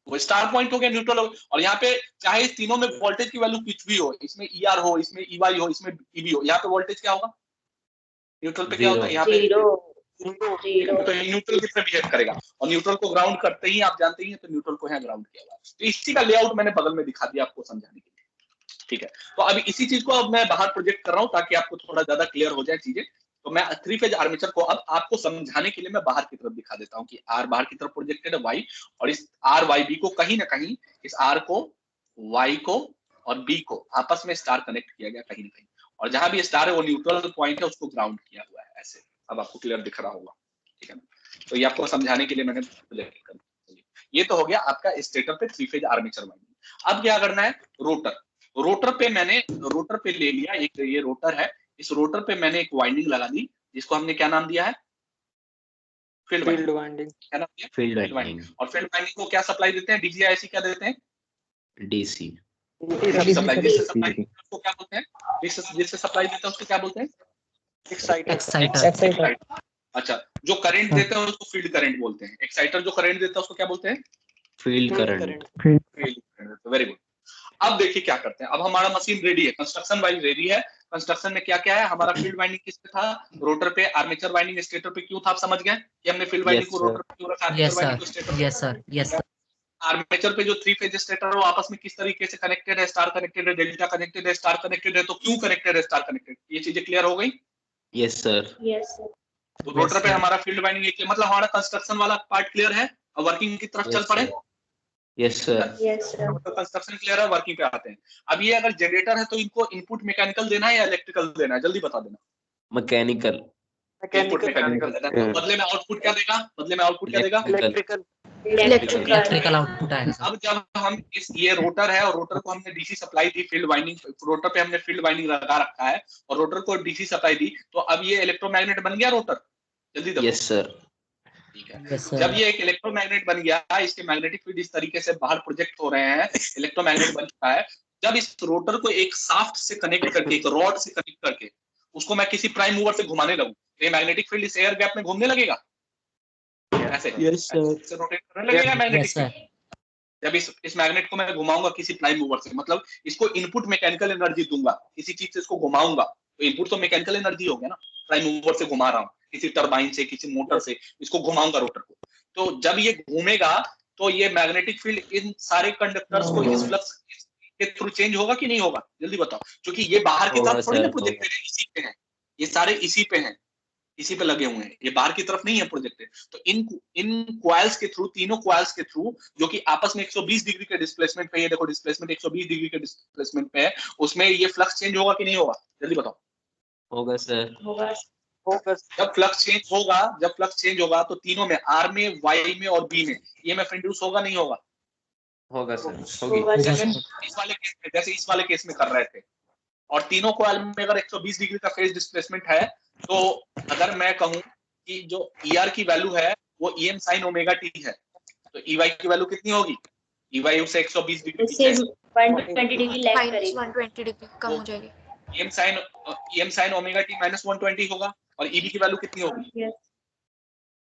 वो स्टार पॉइंट हो गया, न्यूट्रल हो गया। और यहाँ पे चाहे इस तीनों में वोल्टेज की वैल्यू कुछ भी हो, इसमें ईआर हो, इसमें ईवाई हो, इसमें ईबी हो, यहाँ पे वोल्टेज क्या होगा? न्यूट्रल पे क्या होता है? यहाँ पे 0 तो न्यूट्रल कितना बिहेव करेगा, और न्यूट्रल को ग्राउंड करते ही आप जानते ही हैं, तो न्यूट्रल को यहाँ ग्राउंड किया हुआ। तो इसी का लेआउट मैंने बगल में दिखा दिया आपको समझाने के लिए। ठीक है, तो अभी इसी चीज को अब मैं बाहर प्रोजेक्ट कर रहा हूँ ताकि आपको थोड़ा ज्यादा क्लियर हो जाए चीजें। तो मैं 3 फेज आर्मेचर को अब आपको समझाने के लिए मैं बाहर की तरफ दिखा देता हूँ कि आर बाहर की तरफ प्रोजेक्टेड है वाई, और इस आर वाई बी को कहीं ना कहीं, इस आर को, वाई को और बी को आपस में स्टार कनेक्ट किया गया कहीं ना कहीं, और जहां भी स्टार है वो न्यूट्रल पॉइंट है, उसको ग्राउंड किया हुआ है ऐसे। अब आपको क्लियर दिख रहा होगा, ठीक है ना? तो ये आपको समझाने के लिए मैंने प्रोजेक्ट कर दिया। ये तो हो गया आपका स्टेटर पे 3 फेज आर्मेचर वाइंडिंग। अब क्या करना है, रोटर पे मैंने रोटर पे ले लिया, एक ये रोटर है, इस रोटर पे मैंने एक वाइंडिंग लगा दी जिसको हमने क्या नाम दिया है? Field winding. क्या नाम दिया? Field winding. और फील्ड वाइंडिंग को क्या सप्लाई देते हैं? डीसी आईसी क्या देते हैं? DC supply. जिससे सप्लाई उसको क्या बोलते हैं? जिससे सप्लाई देते हैं उसको क्या बोलते हैं? एक्साइटर। अच्छा, जो करंट देते हैं उसको फील्ड करंट बोलते हैं। एक्साइटर जो करंट देता है उसको क्या बोलते हैं? Field current. Very good. अब देखिए क्या करते हैं, अब हमारा मशीन रेडी है, कंस्ट्रक्शन वाइज रेडी है। कंस्ट्रक्शन में क्या क्या है हमारा? फील्ड वाइंडिंग किस पे था? रोटर पे। आर्मेचर वाइंडिंग स्टेटर पे क्यों था, आप समझ गए कि हमने फील्ड वाइंडिंग को रोटर पे क्यों रखा, आर्मेचर वाइंडिंग को स्टेटर पे? Yes sir, yes sir. Armature पे जो 3 फेज स्टेटर है वो आपस में किस तरीके से कनेक्टेड है? स्टार कनेक्टेड है, डेल्टा कनेक्टेड है, स्टार कनेक्टेड है। तो क्यों कनेक्टेड है, स्टार कनेक्टेड? ये चीजें क्लियर हो गई? Yes sir. तो रोटर पे हमारा फील्ड वाइंडिंग, मतलब हमारा कंस्ट्रक्शन वाला पार्ट क्लियर है। अब वर्किंग की तरफ चल पड़े। Yes sir. Yes sir. तो कंस्ट्रक्शन क्लियर है, वर्किंग पे आते हैं। अब ये अगर जनरेटर है तो इनको इनपुट मैकेनिकल देना है या इलेक्ट्रिकल देना है, जल्दी बता देना। मैकेनिकल। इनपुट मैकेनिकल देना है, तो बदले में आउटपुट क्या देगा? बदले में आउटपुट क्या देगा? इलेक्ट्रिकल। इलेक्ट्रिकल। इलेक्ट्रिकल आउटपुट आएगा सर। अब जब हम ये रोटर है और रोटर को हमने डीसी सप्लाई दी, फील्ड वाइंडिंग, रोटर पे हमने फील्ड वाइंडिंग लगा रखा है और रोटर को डीसी सप्लाई दी, तो अब ये इलेक्ट्रोमैग्नेट बन गया रोटर। जल्दी देखो। Yes sir. ठीक है। Yes sir. जब ये एक इलेक्ट्रोमैग्नेट बन गया, इसके मैग्नेटिक फील्ड इस तरीके से बाहर प्रोजेक्ट हो रहे हैं, इलेक्ट्रोमैग्नेट बन चुका है। जब इस रोटर को एक शाफ्ट से कनेक्ट करके, एक रॉड से कनेक्ट करके उसको मैं किसी प्राइम मूवर से घुमाने लगूं, तो ये मैग्नेटिक फील्ड इस एयर गैप में घूमने लगेगा ऐसे। Yes sir. ऐसे रोटेट करने लगेगा मैग्नेटिक यस सर। फील्ड। जब इस मैग्नेट को मैं घुमाऊंगा किसी प्राइम मूवर से, मतलब इसको इनपुट मैकेनिकल एनर्जी दूंगा, किसी चीज से इसको घुमाऊंगा, तो इनपुट तो मैकेनिकल एनर्जी हो गया ना। प्राइम मूवर से घुमा रहा हूँ, किसी टरबाइन से, किसी मोटर से इसको घुमाऊंगा रोटर को, तो जब ये घूमेगा तो ये मैग्नेटिक फील्ड इन सारे कंडक्टर्स को इस फ्लक्स के थ्रू चेंज होगा कि नहीं होगा? जल्दी बताओ। क्योंकि ये बाहर की होगा तरफ थोड़ी ना सर, प्रोजेक्टेड है, इसी पे है, ये सारे इसी पे हैं, इसी पे लगे हुए हैं, ये बाहर की तरफ नहीं है प्रोजेक्टेड। तो इन कॉइल्स के थ्रू, तीनों कॉइल्स के थ्रू, जो कि आपस में 120 डिग्री के डिस्प्लेसमेंट पे, ये देखो डिस्प्लेसमेंट 120 डिग्री के डिस्प्लेसमेंट पे है, उसमें ये फ्लक्स चेंज होगा कि नहीं होगा? जल्दी बताओ। होगा सर। होगा। जब फ्लक्स चेंज होगा तो तीनों में, आर में, वाई में और बी में ईएमएफ इंड्यूस होगा नहीं होगा? होगा सर। होगा जैसे सर। इस वाले केस में कर रहे थे। और तीनों कॉइल में अगर 120 डिग्री का फेज डिस्प्लेसमेंट है, तो अगर मैं कहूं कि जो ईआर की वैल्यू है वो ईएम साइन ओमेगा टी है, तो ईवाई की वैल्यू कितनी होगी? ईवाई उससे 120 डिग्री इससे पीछे, 120 डिग्री लैग माइनस करेगी। 120 डिग्री कम हो जाएगी। EM sign omega T minus 120 होगा। और ईबी की वैल्यू कितनी होगी? यस।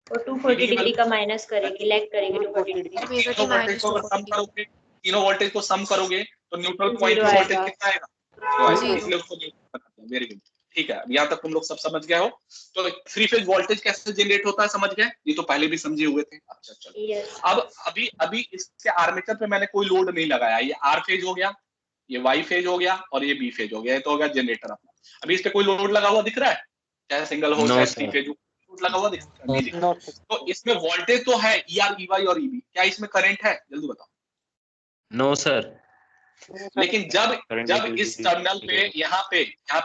और 240 डिग्री का माइनस करेगी, लैग करेगी 240 डिग्री। ओमेगा टी तीनों वोल्टेज माइनस को अगर सम 240 करोगे, तीनों वोल्टेज को सम करोगे तो न्यूट्रल पॉइंट Zero पे वोल्टेज आएगा। कितना आएगा? तो Zero। इसलिए उसको वेरी गुड। ठीक है, यहाँ तक तुम लोग सब समझ गए हो। तो थ्री फेज वोल्टेज कैसे जनरेट होता है समझ गए? ये तो पहले भी समझे हुए थे। अच्छा चलो। यस। अब अभी इसके आर्मेचर पे मैंने कोई लोड नहीं लगाया। ये आर फेज हो गया, ये वाई फेज हो गया और ये बी फेज हो गया। ये तो हो गया जनरेटर अपना। अभी इस पे कोई लोड लगा हुआ दिख रहा है? चाहे सिंगल हो, No, चाहे sir. थ्री फेज हो, लोड लगा हुआ दिख रहा है? नहीं दिख रहा। तो इसमें वोल्टेज तो है, ईआर, ईवाई और ईबी। क्या इसमें करंट है? जल्दी बताओ। No sir. लेकिन जब Current जब will इस be- टर्मिनल पे यहाँ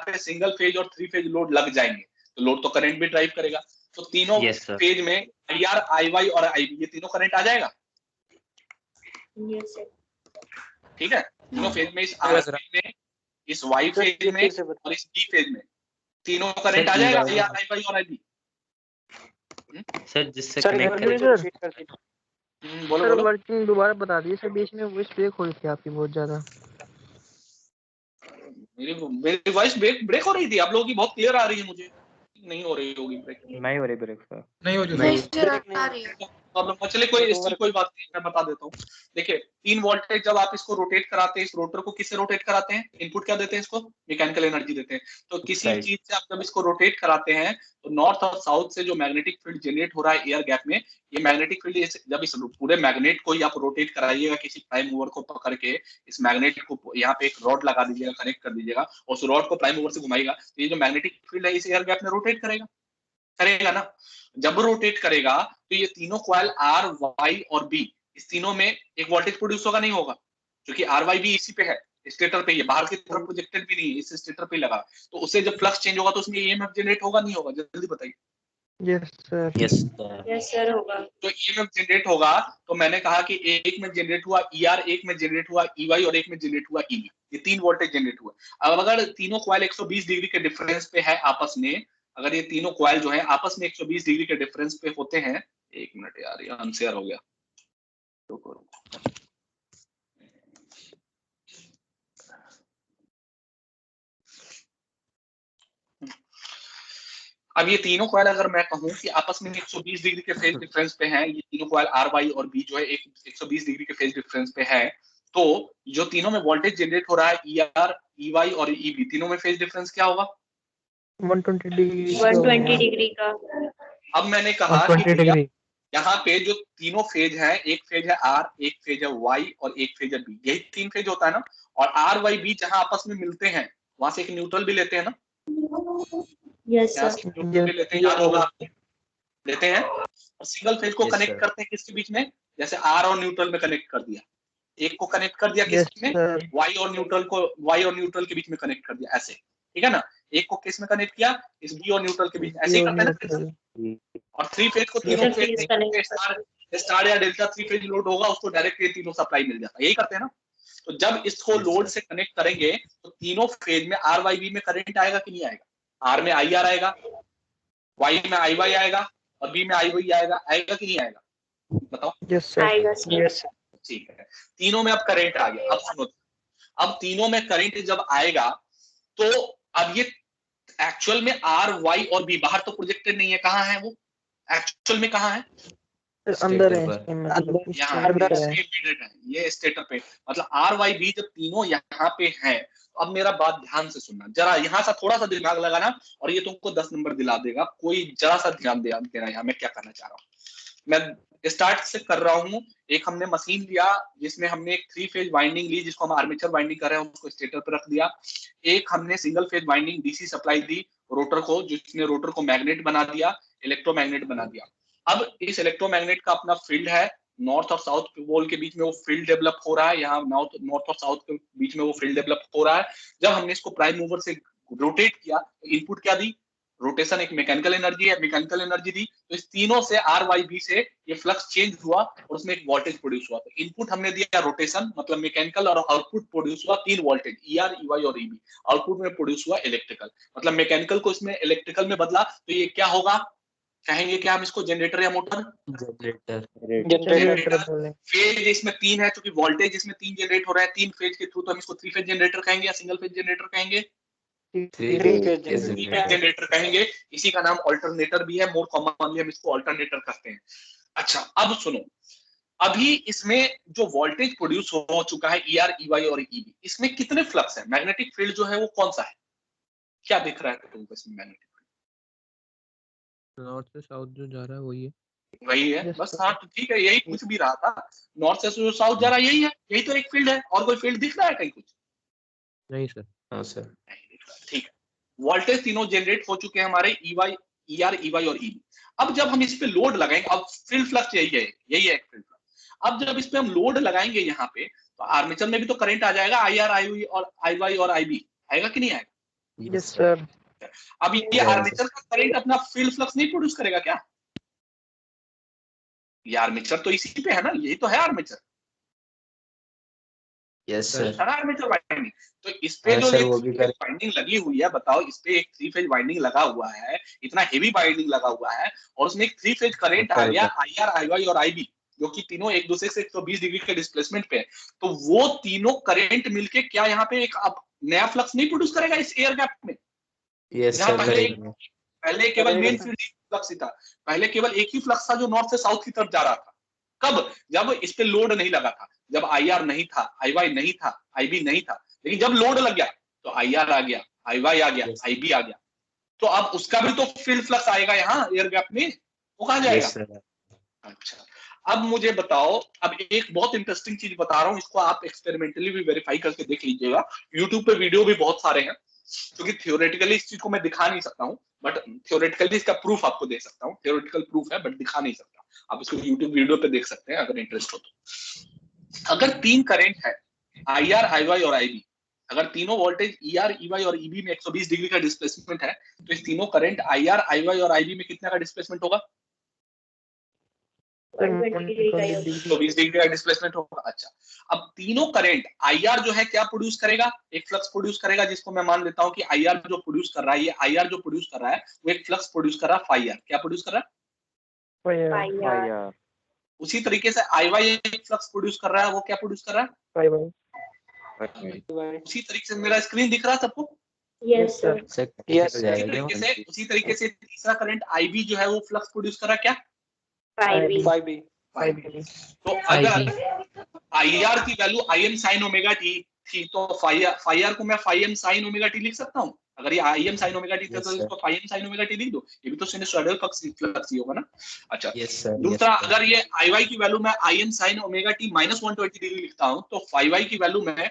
पे सिंगल फेज और थ्री फेज लोड लग जाएंगे, तो लोड तो करंट भी ड्राइव करेगा। तो तीनों Yes, sir. फेज में आईआर, आईवाई और आईबी, ये तीनों करंट आ जाएगा। Yes sir. ठीक है, तीनों फेज में, इस आर फेज में, इस वाई फेज में और इस बी फेज में तीनों करंट आ जाएगा, आईआर, आईवाई और आईबी। सर जिससे कनेक्ट करें। बोलो सर बोलो। वर्किंग दोबारा बता दीजिए सर, बीच में वॉइस ब्रेक हो रही थी आपकी बहुत ज्यादा। मेरी वॉइस ब्रेक हो रही थी? आप लोगों की बहुत क्लियर आ रही है, मुझे नहीं हो रही होगी ब्रेक। नहीं हो रही ब्रेक सर। नहीं सर आ रही है। प्रॉब्लम। चलिए कोई बात नहीं, मैं बता देता हूँ। देखिए, 3 वोल्टेज जब आप इसको रोटेट कराते हैं, इस रोटर को किससे रोटेट कराते हैं? इनपुट क्या देते हैं इसको? मैकेनिकल एनर्जी देते हैं। तो किसी Right. चीज से आप जब इसको रोटेट कराते हैं, तो नॉर्थ और साउथ से जो मैग्नेटिक फील्ड जनरेट हो रहा है एयर गैप में, ये मैग्नेटिक फील्ड जब इस पूरे मैग्नेट को ही आप रोटेट कराइएगा किसी प्राइम मूवर को पकड़ के, इस मैग्नेट को यहाँ पे एक रॉड लगा दीजिएगा, कनेक्ट कर दीजिएगा और उस रॉड को प्राइम मूवर से घुमाएगा, तो ये जो मैग्नेटिक फील्ड है इस एयर गैप में रोटेट करेगा ना। जब रोटेट करेगा तो ये तीनों कॉइल आर, वाई और बी, इस तीनों में एक वोल्टेज प्रोड्यूस होगा नहीं होगा? क्योंकि आर, वाई, बी इसी पे है, स्टेटर पे, ये बाहर की तरफ प्रोजेक्टेड भी नहीं है, इस स्टेटर पे लगा। तो उससे जब फ्लक्स चेंज होगा तो उसमें ईएमएफ जनरेट होगा नहीं होगा? जल्दी बताइए। Yes sir. Yes sir. Yes sir होगा। तो ईएमएफ जनरेट होगा, तो मैंने कहा कि एक में जनरेट हुआ ईआर, एक में जनरेट हुआ ईवाई और एक में जनरेट हुआ ईबी। ये 3 वोल्टेज जनरेट हुआ। अब अगर तीनों कॉइल 120 डिग्री के डिफरेंस पे है आपस में, अगर ये तीनों कॉइल जो है आपस में 120 डिग्री के डिफरेंस पे होते हैं, एक मिनट यार, ये अनशेयर हो गया। अब ये तीनों कॉइल अगर मैं कहूं कि आपस में 120 डिग्री के फेज डिफरेंस पे हैं, ये तीनों कॉइल आर, वाई और बी जो है 120 डिग्री के फेज डिफरेंस पे है, तो जो तीनों में वोल्टेज जनरेट हो रहा है ईआर, ईवाई और ईबी, तीनों में फेज डिफरेंस क्या होगा? 120 डिग्री। 120 डिग्री का। अब मैंने कहा 120 डिग्री। यहाँ पे जो तीनों फेज हैं, एक फेज है आर, एक फेज है वाई और एक फेज है बी, यही 3 फेज होता है ना। और आर, वाई, बी जहां आपस में मिलते हैं वहां से एक न्यूट्रल भी लेते हैं ना, यस यहाँ सर। से न्यूट्रल भी लेते हैं, याद होगा आपको। लेते हैं और सिंगल फेज को Yes, कनेक्ट sir. करते हैं किसके बीच में, जैसे आर और न्यूट्रल में कनेक्ट कर दिया, एक को कनेक्ट कर दिया यस किसमें, सर, वाई और न्यूट्रल के बीच में कनेक्ट कर दिया, ऐसे, ठीक है ना। एक को किस में कनेक्ट किया, इस बी और न्यूट्रल के बीच में, ऐसे ही करते हैं ना फिर से। न्यूट्रल। और थ्री फेज को तीनों Yes, sir, please connect phase star या डेल्टा थ्री फेज लोड होगा, उसको डायरेक्ट ये तीनों सप्लाई मिल जाता है, यही करते हैं ना। तो जब इसको Yes, लोड sir. से कनेक्ट करेंगे तो तीनों फेज में आर वाई बी में करंट आएगा कि नहीं आएगा, आर में आई आर आएगा, वाई में आई वाई आएगा और बी में आई वाई आएगा कि नहीं आएगा, बताओ। यस सर, आएगा सर। यस ठीक है, तीनों में अब करंट आ गया। अब सुनो, अब तीनों में करंट जब आएगा तो अब ये एक्चुअल में आर वाई और बी बाहर तो प्रोजेक्टेड नहीं है, कहाँ है वो, एक्चुअल में कहाँ है, अंदर है पर। इसके, मतलब यहाँ अंदर है। ये स्टेटर पे, मतलब आर वाई बी जब तीनों यहाँ पे हैं। तो अब मेरा बात ध्यान से सुनना, जरा यहाँ सा थोड़ा सा दिमाग लगाना और ये तुमको 10 नंबर दिला देगा, कोई जरा सा ध्यान देना यहाँ मैं क्या करना चाह रहा हूँ। मैं स्टार्ट से कर रहा हूँ। एक हमने मशीन लिया जिसमें हमने एक 3 फेज वाइंडिंग ली, जिसको हम आर्मेचर वाइंडिंग कर रहे हैं, उसको स्टेटर पर रख दिया। एक हमने single phase winding DC supply दी रोटर को, जिसने रोटर को मैग्नेट बना दिया, इलेक्ट्रोमैग्नेट बना दिया। अब इस इलेक्ट्रोमैग्नेट का अपना फील्ड है, नॉर्थ और साउथ पोल के बीच में वो फील्ड डेवलप हो रहा है, यहाँ नॉर्थ और साउथ के बीच में वो फील्ड डेवलप हो रहा है। जब हमने इसको प्राइम मूवर से रोटेट किया तो इनपुट क्या दी, रोटेशन, एक मैकेनिकल एनर्जी है, मैकेनिकल एनर्जी दी। तो इस तीनों से आर वाई बी से ये फ्लक्स चेंज हुआ और उसमें एक वोल्टेज प्रोड्यूस हुआ। तो इनपुट हमने दिया रोटेशन, मतलब मैकेनिकल, और आउटपुट प्रोड्यूस हुआ 3 voltage, E R, E Y और ई बी। आउटपुट में प्रोड्यूस हुआ इलेक्ट्रिकल, मतलब मैकेनिकल को इसमें इलेक्ट्रिकल में बदला। तो ये क्या होगा, कहेंगे क्या हम इसको, जनरेटर या मोटर, जनरेटर बोले। फेज इसमें 3 है, क्योंकि वोल्टेज इसमें 3 जनरेट हो रहा है 3 फेज के थ्रू, तो हम इसको 3 फेज जनरेटर कहेंगे या सिंगल फेज जनरेटर कहेंगे, 3 फेज जनरेटर कहेंगे। इसी का नाम अल्टरनेटर भी है, मोर कॉमनली हम इसको अल्टरनेटर कहते हैं। अच्छा, अब सुनो, अभी इसमें जो वोल्टेज प्रोड्यूस हो चुका है ई आर, ई वाई और ई बी, इसमें कितने फ्लक्स है, मैग्नेटिक फील्ड जो है वो कौन सा है, क्या दिख रहा है तुमको इसमें, मैग्नेटिक नॉर्थ से साउथ जो जा रहा है वही है। वही है Yes, बस। sir. हाँ तो ठीक है, यही कुछ भी रहा था, नॉर्थ से जो साउथ जा रहा है यही है, यही तो एक फील्ड है, और कोई फील्ड दिख रहा है कहीं कुछ नहीं सर। हाँ सर। नहीं दिख रहा। ठीक है, वोल्टेज तीनों जनरेट हो चुके हैं हमारे, E Y, E R, E Y और ई बी। अब जब हम इस पे लोड लगाएंगे, अब फील्ड फ्लक्स यही है एक फील्ड फ्लक्स। अब जब इस पे हम लोड लगाएंगे यहाँ पे, तो आर्मेचर में भी तो करंट आ जाएगा, आई आर, आई और आई वाई और आई बी आएगा कि नहीं आएगा। यस सर, अब ये आर्मेचर का करंट अपना फील्ड फ्लक्स नहीं प्रोड्यूस करेगा क्या, ये आर्मेचर तो इसी पे है ना, यही तो है आर्मेचर, यस सर। है ना आर्मेचर वाइंडिंग। तो इस पे हाँ जो सर, ये वो 3 भी फेज वाइंडिंग लगी हुई है, बताओ, इस पे एक 3 फेज वाइंडिंग लगा हुआ है, इतना हेवी वाइंडिंग लगा हुआ है, और उसमें एक 3 फेज करंट आ गया, आई आर, आई वाई और आई बी, जो कि तीनों एक दूसरे से 120 डिग्री के डिस्प्लेसमेंट पे है। तो वो तीनों करंट मिलके क्या यहाँ पे एक अब नया फ्लक्स नहीं प्रोड्यूस करेगा इस एयर गैप में, यस जहाँ सर करेंगे। पहले केवल मेन फील्ड फ्लक्स ही था, पहले केवल एक ही फ्लक्स था जो नॉर्थ से साउथ की तरफ जा रहा था। कब, जब इस पे लोड नहीं लगा था, जब आई आर नहीं था, आई वाई नहीं था, आई बी नहीं था। लेकिन जब लोड लग गया तो आई आर आ गया, आई वाई आ गया, आई बी आ गया, तो अब उसका भी तो फील्ड फ्लक्स आएगा यहाँ एयर गैप में, वो कहाँ जाएगा। Yes sir. अच्छा, अब मुझे बताओ, अब एक बहुत इंटरेस्टिंग चीज बता रहा हूँ, इसको आप एक्सपेरिमेंटली भी वेरीफाई करके देख लीजिएगा, यूट्यूब पे वीडियो भी बहुत सारे हैं, क्योंकि थियोरेटिकली इस चीज को मैं दिखा नहीं सकता हूँ, बट थियोरेटिकली इसका प्रूफ आपको दे सकता हूँ, थियोरेटिकल प्रूफ है बट दिखा नहीं सकता। आप इसको यूट्यूब वीडियो पे देख सकते हैं अगर इंटरेस्ट हो तो। अगर 3 करंट है, आई आर, आई वाई और आई बी, अगर तीनों voltage E R, E Y और ई बी में 120 डिग्री का डिस्प्लेसमेंट है, तो इस तीनों current I R, I Y और आई बी में कितना का डिस्प्लेसमेंट होगा, 120 डिग्री का ही होगा। 120 डिग्री का डिस्प्लेसमेंट होगा। अच्छा, अब तीनों करंट, आईआर जो है क्या प्रोड्यूस करेगा, एक फ्लक्स प्रोड्यूस करेगा, जिसको मैं मान लेता हूं कि आईआर जो प्रोड्यूस कर रहा है, ये आईआर जो प्रोड्यूस कर रहा है वो एक फ्लक्स प्रोड्यूस कर रहा है, फाई आर। क्या प्रोड्यूस कर रहा है, उसी तरीके से आई वाई एक फ्लक्स प्रोड्यूस कर रहा है, वो क्या प्रोड्यूस कर रहा है, उसी तरीके से। मेरा स्क्रीन दिख रहा है सबको, यस सर। उसी तरीके से तीसरा करंट आईबी जो है वो फ्लक्स प्रोड्यूस कर रहा है, क्या, 5B। तो अगर आईआर की value I M sine omega T थी, तो फाई आर को मैं phi M sine omega T लिख सकता हूँ। अगर ये I M sine omega T था तो इसको phi M sine omega T लिख दो, ये भी तो सिनुसॉइडल फ्लक्स ही होगा ना। अच्छा, दूसरा, अगर ये आई वाई की वैल्यू मैं I M sine omega T minus 120 degree लिखता हूँ, तो फाई वाई की वैल्यू मैं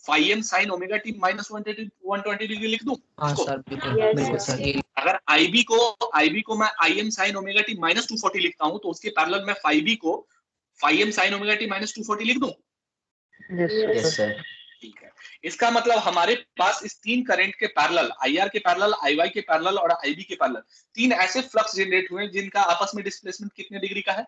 phi M sine omega T minus 120 degree लिख दूं। हाँ सर, बिल्कुल बिल्कुल सर, ये अगर आईबी को मैं im sin omega T minus 240 लिखता हूं तो उसके पैरेलल में फाइव को five M sine omega T minus 240 लिख दूं। Yes sir. ठीक है, इसका मतलब हमारे पास इस तीन करंट के पैरेलल, आईआर के पैरेलल, आईवाई के पैरेलल और आईबी के पैरेलल तीन ऐसे फ्लक्स जनरेट हुए जिनका आपस में डिस्प्लेसमेंट कितने डिग्री का है?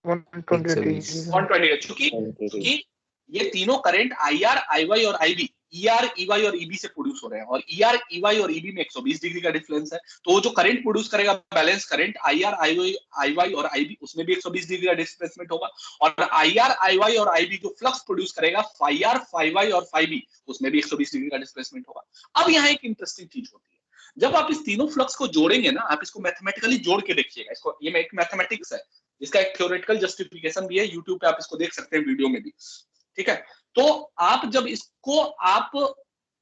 120। क्योंकि ये तीनों करंट आईआर, आईवाई और आईबी, ईआर, ईवाई और ईबी से प्रोड्यूस हो रहे हैं और ईआर, ईवाई और ईबी में 120 डिग्री का डिफरेंस है। तो वो जो करंट प्रोड्यूस करेगा बैलेंस करंट आईआर, आईवाई और आईबी, उसमें भी 120 डिग्री का डिस्प्लेसमेंट होगा। और आईआर, आईवाई और आईबी जो फ्लक्स प्रोड्यूस करेगा फाई आर, फाई वाई और फाई बी, उसमें भी 120 डिग्री का डिस्प्लेसमेंट होगा। अब यहाँ एक इंटरेस्टिंग चीज होती है, जब आप इस तीनों फ्लक्स को जोड़ेंगे ना, आप इसको मैथमेटिकली जोड़ के देखिएगा। इसको, ये एक मैथमेटिक्स है, इसका एक थ्योरेटिकल जस्टिफिकेशन भी है, यूट्यूब पे आप इसको देख सकते हैं वीडियो में भी। ठीक है, तो आप जब इसको आप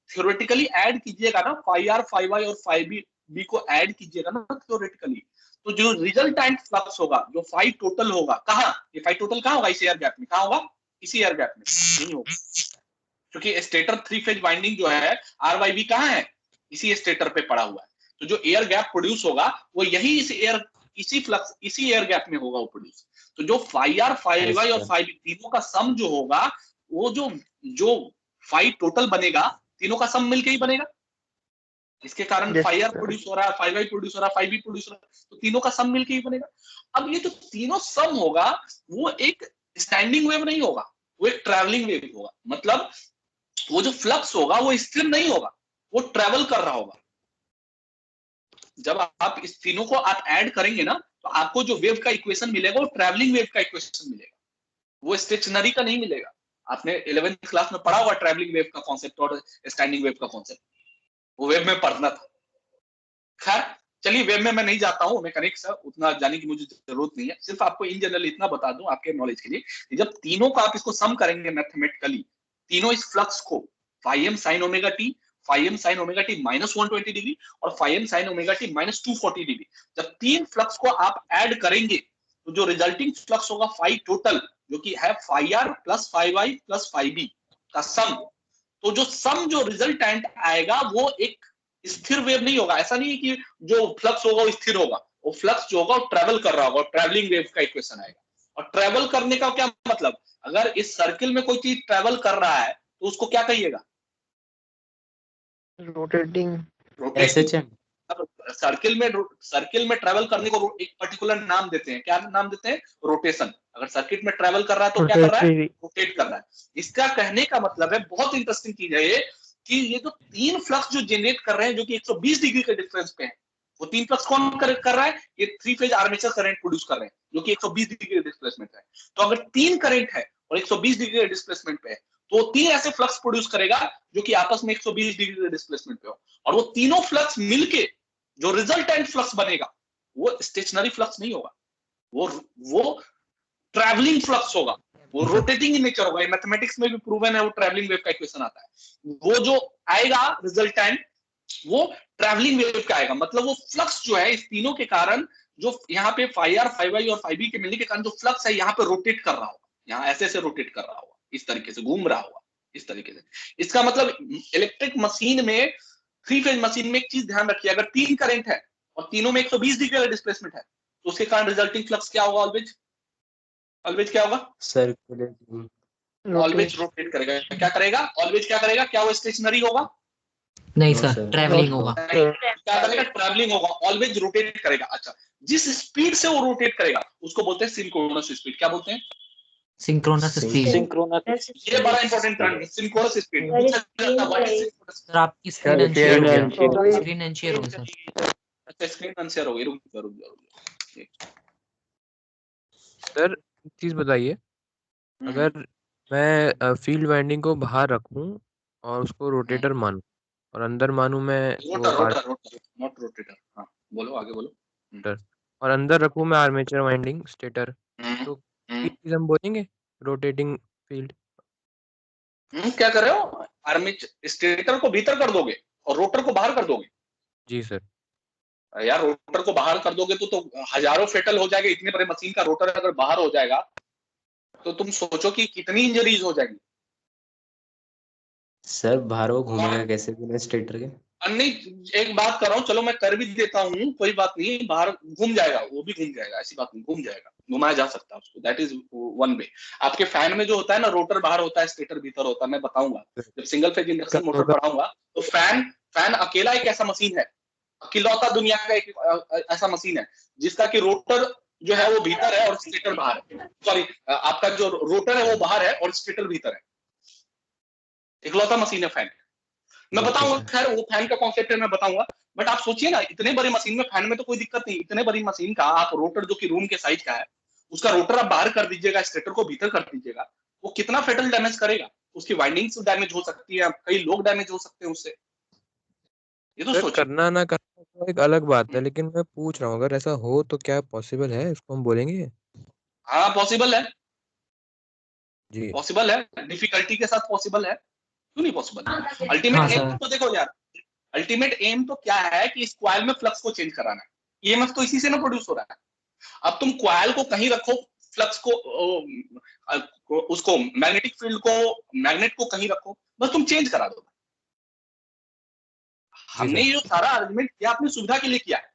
थ्योरेटिकली ऐड कीजिएगा ना, फाई आर, फाई वाई और फाई बी को ऐड कीजिएगा ना थ्योरेटिकली, तो जो रिजल्टेंट फ्लक्स होगा, जो फाई टोटल होगा, कहां, ये फाई टोटल कहां होगा? इस एयर गैप में। कहां होगा? इसी एयर गैप में नहीं होगा, क्योंकि स्टेटर थ्री फेज वाइंडिंग जो है आर वाई बी कहां है? इसी स्टेटर पे पड़ा हुआ है। तो जो एयर गैप प्रोड्यूस होगा वो यही इसी फ्लक्स, इसी एयर गैप में होगा वो प्रोड्यूस। तो जो फाई आर, फाई वाई और फाई बी तीनों का सम जो होगा, वो जो फाई टोटल बनेगा, तीनों का सम मिलके ही बनेगा। इसके कारण फाई आर प्रोड्यूस हो रहा है, फाई वाई प्रोड्यूस हो रहा है, फाई बी प्रोड्यूस हो रहा है, तो तीनों का सम मिलके ही बनेगा। अब ये जो तीनों सम होगा वो एक स्टैंडिंग वेव नहीं होगा, वो एक ट्रैवलिंग वेव होगा। मतलब वो जो फ्लक्स होगा वो स्थिर नहीं होगा, वो ट्रैवल कर रहा होगा। जब आप इस तीनों को आप ऐड करेंगे ना, तो आपको जो वेव का इक्वेशन मिलेगा वो ट्रैवलिंग वेव का इक्वेशन मिलेगा, वो स्टेशनरी का नहीं मिलेगा। आपने 11th क्लास में पढ़ा हुआ ट्रैवलिंग वेव का कॉन्सेप्ट और स्टैंडिंग वेव का कॉन्सेप्ट, वो वेव में पढ़ना था। खैर चलिए, वेव में मैं नहीं जाता हूँ, मैकेनिक्स है, उतना जाने की मुझे जरूरत नहीं है। सिर्फ आपको इन जनरल इतना बता दूं आपके नॉलेज के लिए, जब तीनों का आप इसको सम करेंगे मैथमेटिकली, तीनों इस फ्लक्स को phi M sine omega t, phi M sine omega T minus 120 degree और phi M sine omega T minus 240 degree, जब तीन फ्लक्स को आप ऐड करेंगे तो जो रिजल्टिंग फ्लक्स होगा फाई टोटल, जो कि है phi R plus phi Y plus phi B का सम, तो जो सम जो रिजल्टेंट आएगा वो एक स्थिर वेव नहीं होगा। ऐसा नहीं है कि जो फ्लक्स होगा वो स्थिर होगा, वो फ्लक्स जो होगा वो ट्रेवल कर रहा होगा, ट्रैवलिंग वेव का इक्वेशन आएगा। और ट्रेवल करने का क्या मतलब, अगर इस सर्किल में कोई चीज ट्रेवल कर रहा है तो उसको क्या कहिएगा? रोटेटिंग। एसएचएम। सर्किल में ट्रेवल करने को एक पर्टिकुलर नाम देते हैं। क्या नाम देते हैं? रोटेशन। अगर सर्किट में ट्रेवल कर रहा है तो क्या कर रहा है? रोटेट कर रहा है। इसका कहने का मतलब है, बहुत इंटरेस्टिंग चीज है ये, कि ये जो तीन फ्लक्स जो जनरेट कर रहे हैं जो कि 120 डिग्री के डिफरेंस पे है, वो तीन फ्लक्स कौन कर रहा है? ये three phase armature current produce कर रहे हैं जो कि 120 डिग्री के डिस्प्लेसमेंट है। तो अगर तीन करंट है और 120 डिग्री के डिस्प्लेसमेंट पे है, तो तीन ऐसे फ्लक्स प्रोड्यूस करेगा जो कि आपस में 120 डिग्री के डिस्प्लेसमेंट पे हो, और वो तीनों फ्लक्स मिलके जो रिजल्टेंट फ्लक्स बनेगा वो स्टेशनरी फ्लक्स नहीं होगा, वो ट्रैवलिंग फ्लक्स होगा, वो रोटेटिंग इन नेचर होगा। मैथमेटिक्स में भी प्रूवन है, वो ट्रैवलिंग वेव का इक्वेशन आता है। वो जो आएगा रिजल्टेंट, वो ट्रैवलिंग वेव का आएगा। मतलब वो फ्लक्स जो है इस तीनों के कारण, जो यहाँ पे फाई आर, फाई वाई और फाई बी के मिलने के कारण जो फ्लक्स है यहाँ पे रोटेट कर रहा होगा, यहाँ ऐसे रोटेट कर रहा होगा, इस तरीके से घूम रहा होगा, इस तरीके से। इसका मतलब इलेक्ट्रिक मशीन में, थ्री फेज मशीन में एक चीज ध्यान रखिए, अगर तीन करंट है और तीनों में 120 डिग्री का डिस्प्लेसमेंट है, तो उसके कारण रिजल्टिंग फ्लक्स क्या होगा? ऑलवेज क्या होगा? सर्कुलेटिंग। ऑलवेज रोटेट करेगा। क्या करेगा? ऑलवेज क्या करेगा? क्या वो स्टेशनरी होगा? नहीं No, सर, sir. ट्रैवलिंग होगा। क्या करेगा? ट्रैवलिंग होगा। ऑलवेज रोटेट करेगा। अच्छा, जिस स्पीड से वो रोटेट करेगा उसको बोलते हैं सिंक्रोनस स्पीड। क्या बोलते हैं? Synchronous speed. ये बड़ा इंपॉर्टेंट टर्म है, सिंक्रोनस स्पीड। सर आपकी स्क्रीन अनशेयर हो गया, स्क्रीन अनशेयर हो गया सर। अच्छा, स्क्रीन अनशेयर हो गई, रुक जाओ। सर एक चीज बताइए, अगर मैं फील्ड वाइंडिंग को बाहर रखूं और उसको रोटेटर मानूं और अंदर मानूं मैं रोटर, नॉट रोटेटर। हाँ बोलो, आगे बोलो। और अंदर रखूं मैं आर्मेचर वाइंडिंग स्टेटर, तो ये चीज हम बोलेंगे रोटेटिंग फील्ड। क्या कर रहे हो? आर्मेचर स्टेटर को भीतर कर दोगे और रोटर को बाहर कर दोगे? जी सर। यार रोटर को बाहर कर दोगे तो हजारों फेटल हो जाएगा। इतने बड़े मशीन का रोटर अगर बाहर हो जाएगा तो तुम सोचो कि कितनी इंजरीज हो जाएगी। सर बाहर वो घूमेगा कैसे बिना स्टेटर के? नहीं, एक बात कर रहा हूँ, चलो मैं कर भी देता हूँ, कोई बात नहीं, बाहर घूम जाएगा, वो भी घूम जाएगा, ऐसी बात नहीं, घूम जाएगा, घुमाया जा सकता है उसको, दैट इज वन वे। आपके फैन में जो होता है ना, रोटर बाहर होता है, स्टेटर भीतर होता है, मैं बताऊंगा जब सिंगल फेज इंडक्शन मोटर पढ़ाऊंगा। तो फैन अकेला एक ऐसा मशीन है, अकेलौता दुनिया का एक ऐसा मशीन है जिसका कि रोटर जो है वो भीतर है और स्टेटर बाहर है। सॉरी, आपका जो रोटर है वो बाहर है और स्टेटर भीतर है, इकलौता मशीन है फैन। मैं बताऊंगा, खैर वो फैन का कॉन्सेप्ट है, मैं बताऊंगा। बट आप सोचिए ना, इतने बड़ी मशीन में, फैन में तो कोई दिक्कत नहीं, इतने बड़ी मशीन का आप रोटर जो कि रूम के साइज का है, उसका रोटर आप बाहर कर दीजिएगा, स्टेटर को भीतर कर दीजिएगा, वो कितना फेटल डैमेज करेगा, उसकी वाइंडिंग्स डैमेज हो सकती है, कई लोग डैमेज हो सकते हैं उससे, ये तो सर सोचिए। करना ना करना तो एक अलग बात है, लेकिन मैं पूछ रहा हूँ अगर ऐसा हो तो क्या पॉसिबल है, इसको हम बोलेंगे? हाँ पॉसिबल है, जी पॉसिबल है, डिफिकल्टी के साथ पॉसिबल है, क्यों नहीं पॉसिबल? हाँ अल्टीमेट सर। एम तो देखो यार, अल्टीमेट एम तो क्या है कि इस कॉइल में फ्लक्स को चेंज कराना है, ईएमएफ तो इसी से ना प्रोड्यूस हो रहा है। अब तुम कॉइल को कहीं रखो, फ्लक्स को उसको मैग्नेटिक फील्ड को, मैग्नेट को कहीं रखो, बस तुम चेंज करा दो। हमने ये सारा आर्गुमेंट किया अपनी सुविधा के लिए किया है।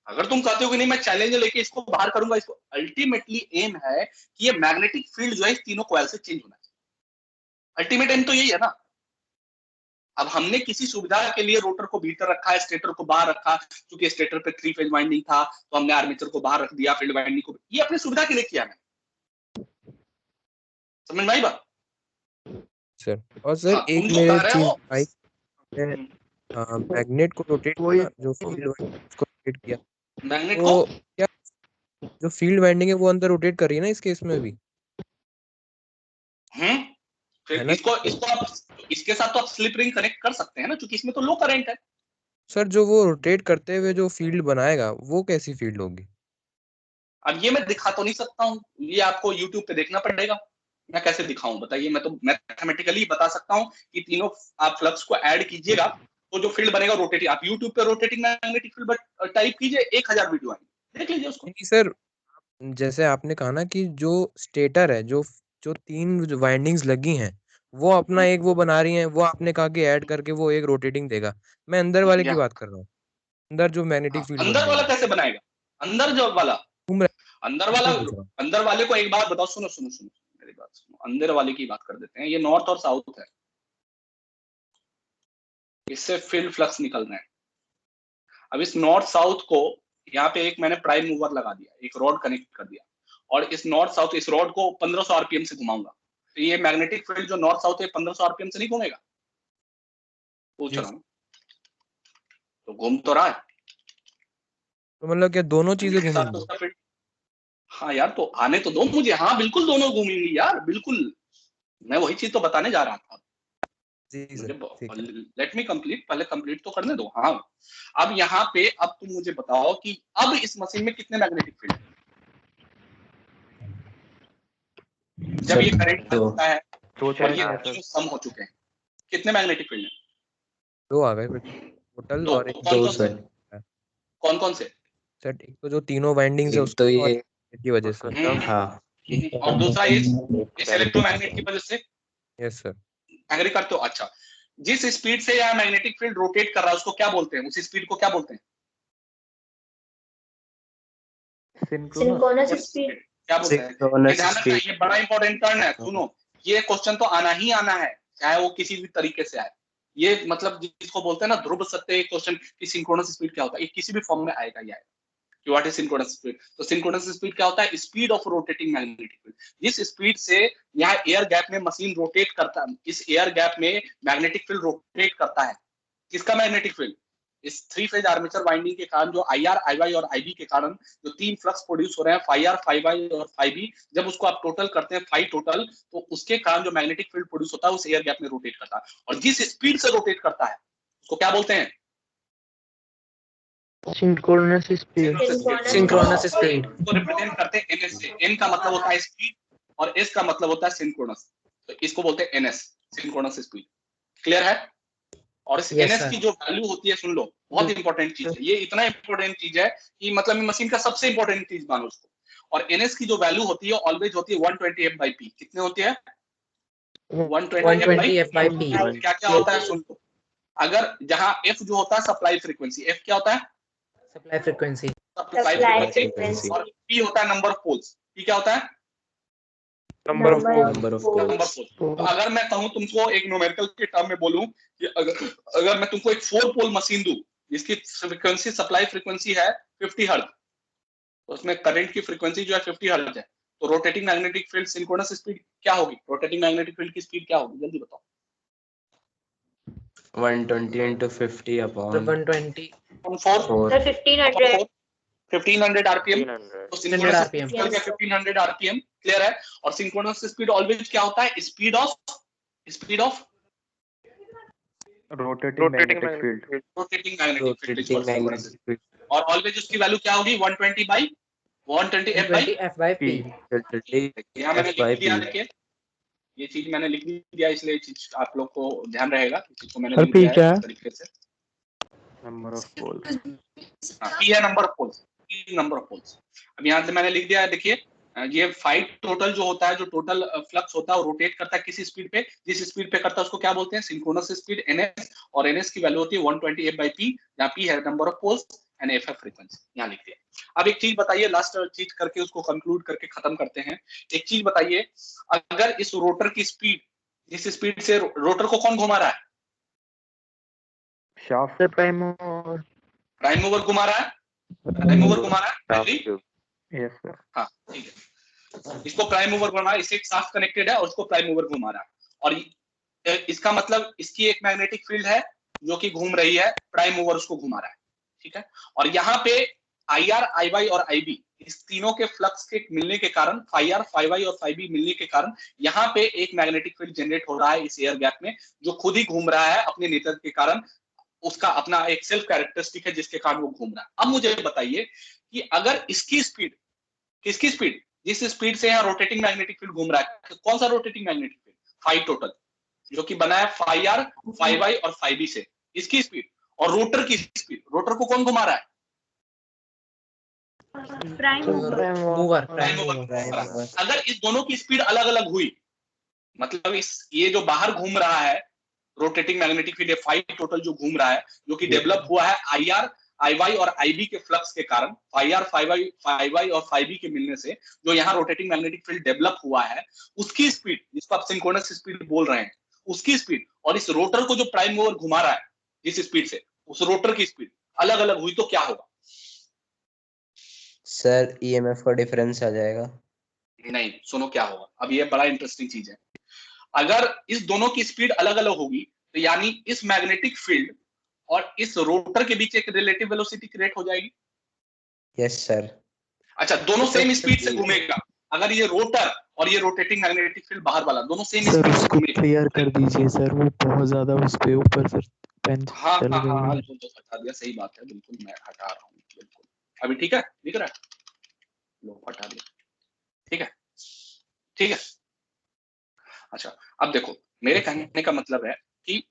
अगर तुम कहते हो कि नहीं मैं चैलेंज लेके इसको बाहर करूंगा, इसको अल्टीमेटली एम है कि ये मैग्नेटिक फील्ड जो है इस तीनों कॉइल से चेंज होना चाहिए। अल्टीमेट एम तो यही है ना। अब हमने किसी सुविधा के लिए रोटर को भीतर रखा है, स्टेटर को बाहर रखा, क्योंकि स्टेटर पे 3 फेज वाइंडिंग था तो हमने आर्मेचर को बाहर रख दिया, फील्ड वाइंडिंग को, ये अपनी सुविधा के लिए किया है, समझ में आई बात? सर। और सर हाँ, एक तुम जो मेरे कह रहे चीज हो, आई, मैग्नेट को रोटेट किया, जो फील्ड उसको रोटेट किया, मैग्नेट को, तो क्या जो फील्ड वाइंडिंग है वो अंदर रोटेट कर रही है ना इस केस में भी, फिर है ना? इसको आप इसके साथ तो आप स्लिप रिंग कनेक्ट कर सकते हैं ना, क्योंकि इसमें तो लो करंट है। सर जो वो रोटेट करते हुए जो फील्ड बनाएगा वो कैसी फील्ड होगी? अब ये मैं दिखा तो नहीं सकता हूँ, ये आपको यूट्यूब पे देखना पड़ेगा। मैं कैसे दिखाऊं बताइए? मैं तो मैथमेटिकली बता सकता हूँ कि तीनों आप फ्लक्स को ऐड कीजिएगा तो जो फील्ड बनेगा रोटेटिंग, आप यूट्यूब पे रोटेटिंग मैग्नेटिक फील्ड टाइप कीजिए, 1000 वीडियो आएंगे, देख लीजिए उसको। नहीं सर, जैसे आपने कहा ना कि जो स्टेटर है, जो जो 3 वाइंडिंग्स लगी हैं, वो अपना एक वो बना रही हैं, वो आपने कहा कि ऐड करके वो एक रोटेटिंग देगा। मैं अंदर वाले की या बात कर रहा हूँ, अंदर जो मैग्नेटिक हाँ, फील्ड अंदर बनाएगा वाला कैसे बनाएगा? अंदर जो वाला, घूम रहा अंदर है, वाला, इसमें पूछ रहा हूँ। अंदर वाले को एक बात बताओ, सुनो सुनो सुनो मेरी बात सुनो, अंदर वाले की बात कर देते हैं। ये नॉर्थ और साउथ है, इससे फील्ड फ्लक्स निकल रहे हैं। अब इस नॉर्थ साउथ को यहाँ पे एक मैंने प्राइम मूवर लगा दिया, एक रॉड कनेक्ट कर दिया, और इस नॉर्थ साउथ, इस रॉड को 1500 आरपीएम से घुमाऊंगा, तो ये मैग्नेटिक फील्ड जो नॉर्थ साउथ है 1500 आरपीएम से नहीं घूमेगा? पूछ रहा हूँ, तो घूम तो रहा है। तो मतलब क्या दोनों चीजें के साथ तो घूमेंगी? उसका फील्ड, हाँ यार तो आने तो दो मुझे, हाँ बिल्कुल दोनों घूमेंगी यार, बिल्कुल, मैं वही चीज तो बताने जा रहा था। जी सर, ठीक है। लेट मी कंप्लीट, पहले कंप्लीट तो करने दो। हाँ, अब यहाँ पे अब तुम मुझे बताओ कि अब इस मशीन में कितने मैग्नेटिक फील्ड, जब ये करंट होता है और ये दोनों सम हो चुके हैं, कितने मैग्नेटिक फील्ड हैं? 2 आ गए फिर टोटल, दो, और एक कौन कौन से? कौन कौन से? सर एक तो जो तीनों वाइंडिंग्स है एक उसकी तो और ये, की वजह से। हाँ और दूसरा इस इलेक्ट्रोमैग्नेट की वजह से यस सर। एग्री करते हो? अच्छा, जिस स्पीड से यहाँ मैग्नेटिक फील्ड रोटेट कर रहा है उसको क्या बोलते हैं? उस स्पीड को क्या बोलते हैं? Synchronous speed. क्या बोलते हैं? ये ध्यान रखना, ये बड़ा इंपॉर्टेंट टर्न है, सुनो, ये क्वेश्चन तो आना ही आना है, चाहे वो किसी भी तरीके से आए। ये मतलब जिसको बोलते हैं ना ध्रुव सत्य क्वेश्चन कि सिंक्रोनस स्पीड क्या होता है, ये किसी भी फॉर्म में आएगा ही आएगा कि व्हाट इज सिंक्रोनस स्पीड। तो सिंक्रोनस स्पीड क्या होता है? Speed of rotating magnetic field. जिस स्पीड से यहाँ एयर गैप में मशीन रोटेट करता है, इस एयर गैप में मैग्नेटिक फील्ड रोटेट करता है। किसका मैग्नेटिक फील्ड? इस 3 फेज आर्मेचर वाइंडिंग के कारण जो IR, IY और IB के कारण जो 3 फ्लक्स प्रोड्यूस हो रहे हैं, phi-R, phi-Y और phi-B, जब उसको आप टोटल करते हैं phi टोटल, तो उसके कारण जो मैग्नेटिक फील्ड प्रोड्यूस होता है उस एयर गैप में रोटेट करता है, और जिस स्पीड से रोटेट करता है उसको क्या बोलते हैं? Synchronous speed. Synchronous speed. को रिप्रेजेंट करते हैं NS से। N का मतलब होता है स्पीड और S का मतलब होता है सिंक्रोनस, तो इसको बोलते हैं NS, सिंक्रोनस स्पीड। क्लियर है? और इस NS की जो वैल्यू होती है, सुन लो, बहुत इंपॉर्टेंट चीज है ये, इतना इंपॉर्टेंट चीज है कि मतलब मशीन का सबसे इंपॉर्टेंट चीज मानो उसको। और NS की जो वैल्यू होती है ऑलवेज होती है 120 F/P। कितने होती है? 120 F/P। क्या क्या होता है सुन लो, अगर जहां एफ जो होता है सप्लाई फ्रीक्वेंसी, एफ क्या होता है? Supply frequency. Supply Supply frequency. और पी होता है नंबर ऑफ पोल्स। पी क्या होता है? Number of number of number poles. Of poles. तो अगर मैं कहूं तुमको एक न्यूमेरिकल के टर्म में बोलूं कि अगर मैं तुमको एक 4 पोल मशीन दूं जिसकी फ्रीक्वेंसी सप्लाई फ्रीक्वेंसी है 50 हर्ट्ज, तो उसमें करंट की फ्रीक्वेंसी जो है 50 हर्ट्ज है, तो rotating magnetic field synchronous speed क्या होगी? रोटेटिंग मैग्नेटिक फील्ड की स्पीड क्या होगी? जल्दी बताओ। 120 into 50 upon 120 4. Sir, 1500. 1500 आरपीएम। 1500. तो सिंक्रोनस RPM. स्पीड क्या 1500 आरपीएम? क्लियर है? और सिंक्रोनस स्पीड ऑलवेज क्या होता है? Speed of rotating magnetic field. Rotating magnetic field is Rotating called magnetic field. और ऑलवेज उसकी वैल्यू क्या होगी? 120 by 120 F by 120 F by P। यहाँ मैंने F by लिख दिया। P. देखिए ये चीज मैंने लिख दिया, इसलिए चीज आप लोग को ध्यान रहेगा। चीज को मैंने सर, लिख दिया P क्या है है? इस तरीके से। Number of poles. पी है number of poles. P number of poles. अब यहाँ से मैंने लिख दिया है। देखिए ये फाइव टोटल जो होता है, जो टोटल फ्लक्स होता है वो रोटेट करता है किसी स्पीड पे, जिस स्पीड पे करता है उसको क्या बोलते हैं? Synchronous speed ns। और ns की वैल्यू होती है 120 f by p, जहाँ p है number of poles and f है फ्रीक्वेंसी। यहाँ लिख दिया। अब एक चीज बताइए, लास्ट चीज करके उसको कंक्लूड करके खत्म करते हैं। एक चीज बताइए, अगर इस रोटर की स्पीड, जिस स्पीड से रोटर को कौन घुमा रहा है? शाफ्ट। प्राइम मूवर घुमा रहा है। प्राइम मूवर घुमा रहा है। Yes sir. हाँ ठीक है, इसको प्राइम मूवर घुमा रहा है, इससे एक शाफ्ट कनेक्टेड है और उसको प्राइम मूवर घुमा रहा है। और इसका मतलब इसकी एक मैग्नेटिक फील्ड है जो कि घूम रही है, प्राइम मूवर उसको घुमा रहा है। ठीक है, और यहाँ पे आई आर, आई वाई और आई बी, इस तीनों के फ्लक्स के मिलने के कारण, फाई आर, फाई वाई और फाई बी मिलने के कारण यहाँ पे एक मैग्नेटिक फील्ड जनरेट हो रहा है इस एयर गैप में, जो खुद ही घूम रहा है अपने नेचर के कारण। उसका अपना एक सेल्फ कैरेक्टरिस्टिक है जिसके कारण वो घूम रहा है। अब मुझे बताइए कि अगर इसकी स्पीड, किसकी स्पीड, जिस स्पीड से यहाँ रोटेटिंग मैग्नेटिक फील्ड घूम रहा है, कौन सा rotating magnetic field? Phi total, जो कि बना है फाई आर, फाई वाई और फाई बी से, इसकी स्पीड। और रोटर की स्पीड, रोटर को कौन घुमा रहा है? Prime mover. अगर इस दोनों की स्पीड अलग अलग हुई, मतलब इस ये जो बाहर घूम रहा है rotating magnetic field phi total जो घूम रहा है, जो कि डेवलप हुआ है आई आर, आई वाई और आई बी के फ्लक्स के कारण, फाई आर, फाई वाई और फाई बी के मिलने से जो यहाँ रोटेटिंग मैग्नेटिक फील्ड डेवलप हुआ है, उसकी स्पीड, जिसको आप सिंक्रोनस स्पीड बोल रहे हैं, उसकी स्पीड और इस रोटर को जो प्राइम मूवर घुमा रहा है जिस स्पीड से, उस रोटर की स्पीड अलग अलग हुई तो क्या होगा? सर ईएमएफ का डिफरेंस आ जाएगा। नहीं, सुनो क्या होगा। अब ये बड़ा इंटरेस्टिंग चीज है। अगर इस दोनों की स्पीड अलग अलग होगी तो यानी इस मैग्नेटिक फील्ड और इस रोटर के बीच एक रिलेटिव वेलोसिटी क्रिएट हो जाएगी। Yes sir. अच्छा, दोनों सेम स्पीड से घूमेगा। अगर ये रोटर और ये रोटेटिंग मैग्नेटिक फील्ड बाहर वाला दोनों सेम स्पीड से घूमेगा। क्लियर कर दीजिए सर, वो बहुत ज्यादा उस पे ऊपर सर पेन हाँ चल हाँ गई हाँ, है। तो हटा दिया, सही बात है, बिल्कुल मैं हटा रहा हूँ। बिल्कुल अभी ठीक है, दिख रहा है? लो हटा दिया। ठीक है, ठीक है। अच्छा, अब देखो मेरे कहने का मतलब है कि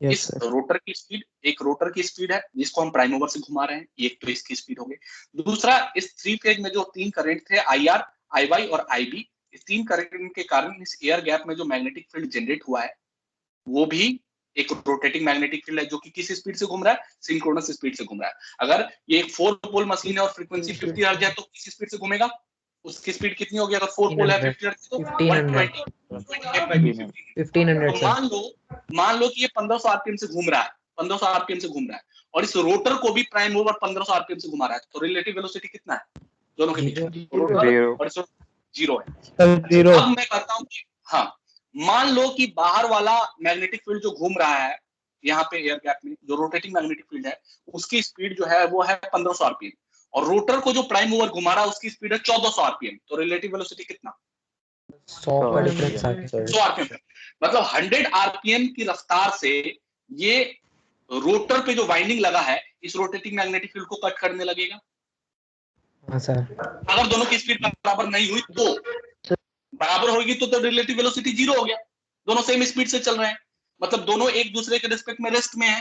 यस इस सर। रोटर की स्पीड, एक रोटर की स्पीड है जिसको हम प्राइम मूवर से घुमा रहे हैं, एक तो इसकी स्पीड हो गई। दूसरा, इस थ्री फेज में जो तीन करंट थे आई आर, आई वाई और आई बी, इस तीन करंट के कारण इस एयर गैप में जो मैग्नेटिक फील्ड जनरेट हुआ है वो भी एक रोटेटिंग मैग्नेटिक फील्ड है जो कि किस स्पीड से घूम रहा है? सिंक्रोनस स्पीड से घूम रहा है। अगर ये एक 4 पोल मशीन है और फ्रीक्वेंसी 50 हर्ट्ज है तो किस स्पीड से घूमेगा? उसकी स्पीड कितनी होगी? अगर 4 पोल है 50 हर्ट्ज तो 1500 तो मान लो कि ये 1500 आरपीएम से घूम रहा है, 1500 आरपीएम से घूम रहा है और इस रोटर को भी प्राइम मूवर 1500 आरपीएम से घुमा रहा है, तो रिलेटिव वेलोसिटी कितना है दोनों के बीच में? रोटर और इस जीरो है। जीरो। अब मैं कहता हूं कि हाँ, मान लो कि बाहर वाला मैग्नेटिक फील्ड जो घूम रहा है यहाँ पे एयर गैप में, जो रोटेटिंग मैग्नेटिक फील्ड है, उसकी स्पीड जो है वो है 1500 आरपीएम और रोटर को जो प्राइम मूवर घुमा रहा है उसकी स्पीड है 1400 आरपीएम। तो रिलेटिव वेलोसिटी कितना? 100 का डिफरेंस आ गया। 100 आरपीएम। मतलब 100 आरपीएम की रफ्तार से ये रोटर पे जो वाइंडिंग लगा है इस रोटेटिंग मैग्नेटिक फील्ड को कट करने लगेगा। हाँ सर। अगर दोनों की स्पीड बराबर नहीं हुई तो, बराबर होगी तो रिलेटिव वेलोसिटी जीरो हो गया। दोनों सेम स्पीड से चल रहे हैं, मतलब दोनों एक दूसरे के रिस्पेक्ट में रेस्ट में है।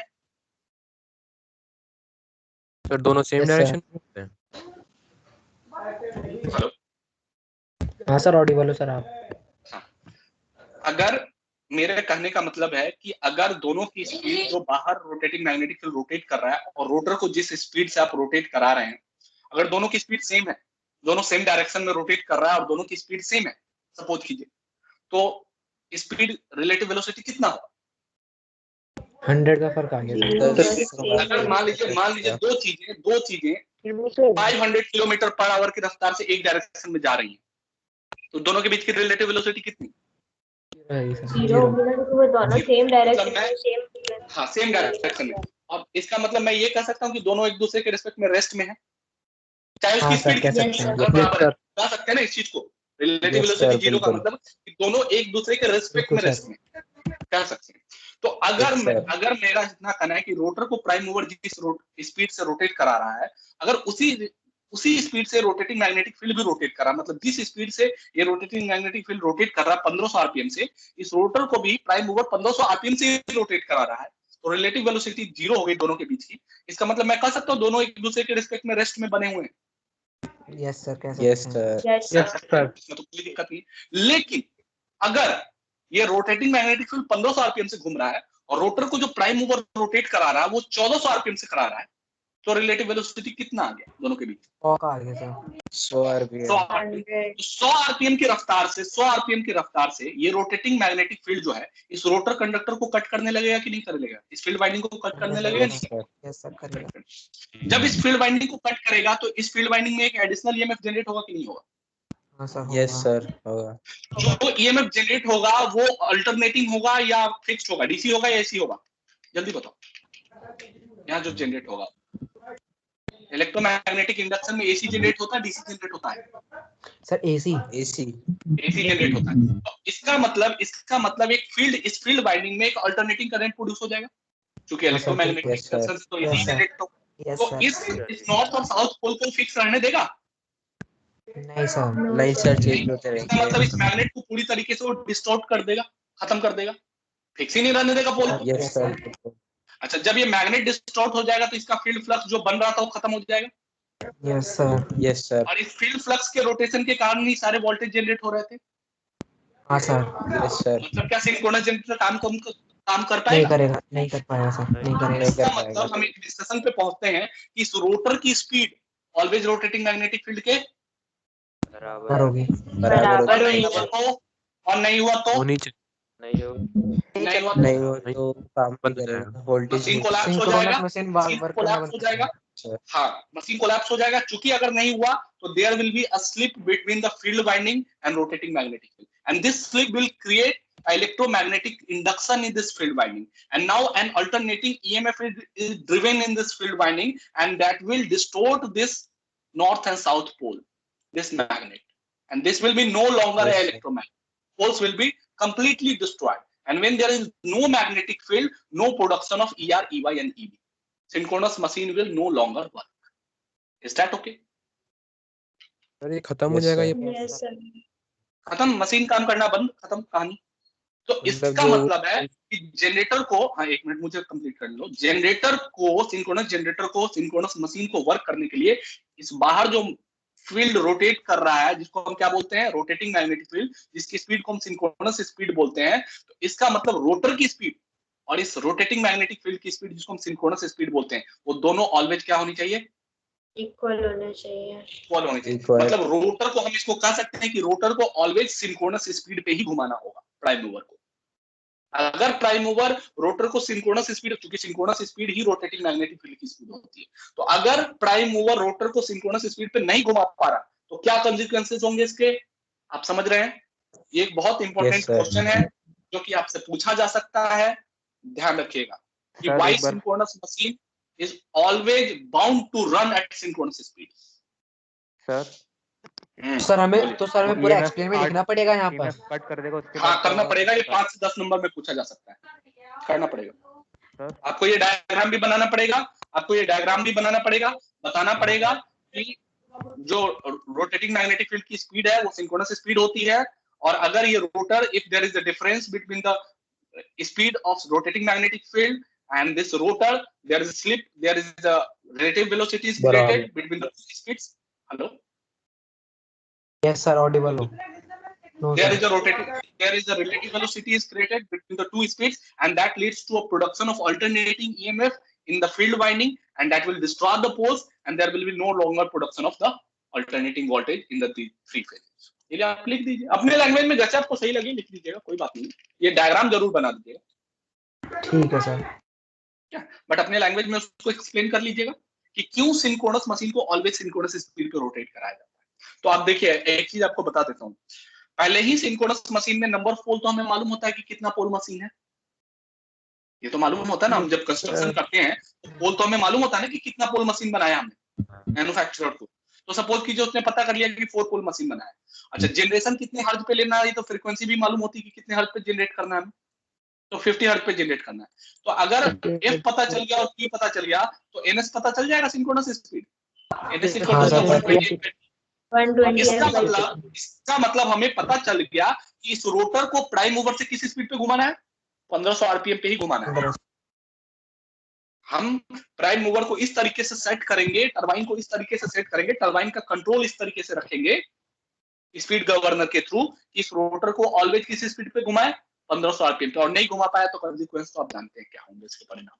सर दोनों सेम Yes, sir. डायरेक्शन में हैं। हेलो, हाँ सर, ऑडिबल हो सर आप। अगर मेरे कहने का मतलब है कि अगर दोनों की स्पीड जो बाहर रोटेटिंग मैग्नेटिक फील्ड रोटेट कर रहा है और रोटर को जिस स्पीड से आप रोटेट करा रहे हैं, अगर दोनों की स्पीड सेम है, दोनों सेम डायरेक्शन में रोटेट कर रहा है और दोनों की स्पीड सेम है, सपोज कीजिए, तो स्पीड रिलेटिव वेलोसिटी कितना होगा? 100 का फर्क आ गया। अगर मान लीजिए दो चीजें 500 किलोमीटर पर आवर की रफ्तार से एक डायरेक्शन में जा रही हैं, तो दोनों के बीच की रिलेटिव वेलोसिटी कितनी? जीरो वो दोनों सेम डायरेक्शन में सेम डायरेक्शन में। अब इसका मतलब मैं ये कह सकता हूँ कि दोनों एक दूसरे के रिस्पेक्ट में रेस्ट में है, चाहे उसकी स्पीड बता सकते हैं ना इस चीज को। रिलेटिव वेलोसिटी जीरो का मतलब कि दोनों एक दूसरे के रिस्पेक्ट में रेस्ट में कह सकते हैं। तो अगर मेरा इतना कहना है कि रोटर को प्राइम मूवर जिस स्पीड से रोटेट करा रहा है, अगर उसी स्पीड से रोटेटिंग मैग्नेटिक फील्ड भी रोटेट कर रहा है, मतलब जिस स्पीड से ये रोटेटिंग मैग्नेटिक फील्ड रोटेट कर रहा है 1500 आरपीएम से, इस रोटर को भी प्राइम मूवर 1500 आरपीएम से रोटेट करा रहा है, तो रिलेटिव वेलोसिटी जीरो हो गई दोनों के बीच की। इसका मतलब मैं कह सकता हूँ दोनों एक दूसरे के रिस्पेक्ट में रेस्ट में बने हुए हैं। यस सर, तो कोई दिक्कत नहीं। लेकिन अगर ये रोटेटिंग मैग्नेटिक फील्ड 1500 आरपीएम से घूम रहा है और रोटर को जो प्राइम मूवर रोटेट करा रहा है वो 1400 आरपीएम से करा रहा है, तो रिलेटिव वेलोसिटी कितना आ गया दोनों के बीच? 100 आरपीएम। 100 आरपीएम की रफ्तार से ये रोटेटिंग मैग्नेटिक फील्ड जो है इस रोटर कंडक्टर को कट करने लगेगा कि नहीं करेगा? इस फील्ड वाइंडिंग को कट करने लगेगा नहीं? यस सर, करेगा। जब इस फील्ड वाइंडिंग को कट करेगा तो इस फील्ड वाइंडिंग में एक एडिशनल ईएमएफ जनरेट होगा कि नहीं होगा? यस सर होगा। जो ईएमएफ जनरेट होगा वो अल्टरनेटिंग होगा या फिक्स्ड होगा, डीसी होगा या एसी होगा? जल्दी बताओ। यहाँ जो जनरेट होगा इलेक्ट्रोमैग्नेटिक इंडक्शन में एसी जनरेट होता है, डीसी जनरेट होता है? सर एसी जनरेट होता है। तो इसका मतलब एक फील्ड, इस फील्ड वाइंडिंग में एक अल्टरनेटिंग करंट प्रोड्यूस हो जाएगा क्योंकि इलेक्ट्रोमैग्नेटिक इंडक्शन से तो एसी जनरेट होगा। तो इस नॉर्थ और साउथ पोल को फिक्स रहने देगा? नहीं सर, चेंज होते रहेंगे। इसका मतलब इस मैग्नेट को पूरी तरीके से वो डिस्टॉर्ट कर देगा, खत्म कर देगा, फिक्स ही नहीं रहने देगा पोल को। Yes sir. अच्छा, जब ये मैग्नेट डिस्टॉर्ट हो जाएगा तो इसका फील्ड फ्लक्स जो बन रहा था वो खत्म हो जाएगा। Yes sir. और इस फील्ड फ्लक्स के रोटेशन के कारण ही सारे वोल्टेज जनरेट हो रहे थे। Yes sir. मतलब क्या सिंक्रोनस जनरेटर काम कर पाएगा? नहीं कर पाएगा सर, नहीं करेगा। इसका मतलब हम एक डिस्कशन पे पहुंचते हैं कि इस रोटर की speed always rotating magnetic field के बराबर होगी। और नहीं हुआ तो नहीं हो तो काम नहीं करेगा, वोल्टेज मशीन कोलैप्स हो जाएगा। हाँ, मशीन कोलैप्स हो जाएगा। चूंकि अगर नहीं हुआ तो there will be a slip between the field winding and rotating magnetic field, and this slip will create electromagnetic induction in this field winding, and now an alternating EMF is driven in this field winding, and that will distort this north and south pole, this magnet, and this will be no longer an electromagnet. Poles will be completely destroyed, and when there is no magnetic field, no production of ER, EY and EB. Synchronous machine will no longer work. Is that okay? Sir ये खत्म हो जाएगा, ये खत्म, मशीन काम करना बंद, खत्म कहानी। तो इसका मतलब है कि जनरेटर को, हाँ एक मिनट मुझे कंप्लीट कर लो, सिंक्रोनस मशीन को वर्क करने के लिए इस बाहर जो फील्ड रोटेट कर रहा है जिसको हम क्या बोलते हैं? रोटेटिंग मैग्नेटिक फील्ड, जिसकी स्पीड को हम सिंक्रोनस स्पीड बोलते हैं। तो इसका मतलब रोटर की स्पीड और इस रोटेटिंग मैग्नेटिक फील्ड की स्पीड जिसको हम सिंक्रोनस स्पीड बोलते हैं, वो दोनों ऑलवेज क्या होनी चाहिए? इक्वल होना चाहिए। मतलब रोटर को हम इसको कह सकते हैं कि रोटर को ऑलवेज सिंक्रोनस स्पीड पे ही घुमाना होगा प्राइम मूवर को। अगर प्राइम मूवर रोटर को सिंक्रोनस स्पीड, क्योंकि सिंक्रोनस स्पीड ही रोटेटिंग मैग्नेटिक फील्ड की स्पीड होती है, तो अगर प्राइम मूवर रोटर को सिंक्रोनस स्पीड पे नहीं घुमा पा रहा तो क्या कंसिक्वेंसेस होंगे इसके? आप समझ रहे हैं? ये एक बहुत इंपॉर्टेंट क्वेश्चन है जो कि आपसे पूछा जा सकता है, ध्यान रखिएगा कि why synchronous machine is always bound to run at synchronous speed. Sir हमें पूरा एक्सपेरिमेंट लिखना पड़ेगा यहाँ पर। कट कर देगा उसके हाँ करना पड़ेगा, ये 5 से 10 नंबर में पूछा जा सकता है, करना पड़ेगा। आपको ये डायग्राम भी बनाना पड़ेगा, बताना पड़ेगा कि जो रोटेटिंग मैग्नेटिक फील्ड की स्पीड है वो सिंक्रोनस स्पीड होती है, और अगर ये rotor, if there is a difference between the speed of rotating magnetic field and this rotor, there is a slip, there is a relative velocity is created between the two speeds. Hello? Yes sir, audible हो। there is a relative velocity is created between the two speeds, and that leads to a production of alternating EMF in the field winding, and that will destroy the poles, and there will be no longer production of the alternating voltage in the three phases. ये आप लिख दीजिए अपने लैंग्वेज में, जैसे आपको सही लगे लिख दीजिएगा, कोई बात नहीं, ये डायग्राम जरूर बना दीजिएगा, ठीक है सर। क्या बट अपने लैंग्वेज में उसको एक्सप्लेन कर लीजिएगा कि क्यों सिंक्रोनस मशीन को ऑलवेज सिंक्रोनस स्पीड पे रोटेट कराया जाता है। तो आप देखिए, एक चीज आपको बता देता हूँ, पहले ही सिंक्रोनस मशीन में नंबर ऑफ पोल तो हमें मालूम होता है कि कितना पोल मशीन है, ये तो मालूम होता है ना, हम जब कंस्ट्रक्शन करते हैं तो पोल तो हमें मालूम होता है ना कि कितना पोल मशीन बनाया हमने मैन्युफैक्चरर को। तो सपोज कीजिए उसने पता कर लिया कि 4 पोल मशीन बनाया। अच्छा, जनरेशन कितने हर्ट्ज पे लेना है, तो फ्रीक्वेंसी भी मालूम होती है कि कितने हर्ट्ज पे जनरेट करना है, तो 50 हर्ट्ज पे जनरेट करना है। तो अगर एफ पता चल गया और टी पता चल गया तो एनएस पता चल जाएगा, synchronous speed NS equal to 120 इसका मतलब हमें पता चल गया कि इस रोटर को प्राइम मूवर से किस स्पीड पे घुमाना है, 1500 आरपीएम पे ही घुमाना है। हम प्राइम मूवर को इस तरीके से सेट करेंगे, टरबाइन को इस तरीके से सेट करेंगे, टरबाइन का कंट्रोल इस तरीके से रखेंगे स्पीड गवर्नर के थ्रू, इस रोटर को ऑलवेज किस स्पीड पे घुमाए, 1500 आरपीएम पे, और नहीं घुमा पाया तो कॉन्सिक्वेंस तो आप जानते हैं क्या होंगे इसके परिणाम।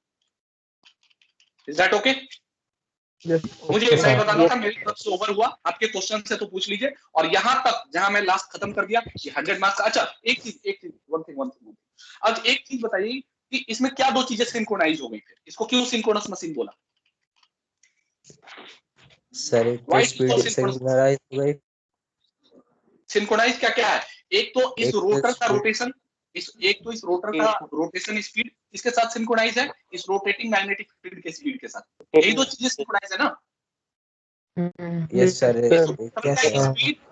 Is that okay? मुझे एक सही बताना था, मेरी तरफ से ओवर हुआ, आपके क्वेश्चन से तो पूछ लीजिए। और यहाँ तक जहां मैं लास्ट खत्म कर दिया, ये 100 मार्क्स। अच्छा, एक चीज वन थिंग आज एक चीज बताइए कि इसमें क्या दो चीजें सिंक्रोनाइज हो गई, फिर इसको क्यों सिंक्रोनस मशीन बोला? सर एक तो स्पीड सिंक्रोनाइज हो गई। सिंक्रोनाइज क्या क्या है? एक तो इस रोटर का रोटेशन, एक तो इस रोटर का रोटेशन स्पीड इसके साथ सिंक्रोनाइज है, इस रोटेटिंग मैग्नेटिक फील्ड के स्पीड के साथ, यही दो चीजें सिंक्रोनाइज है ना। Yes sir.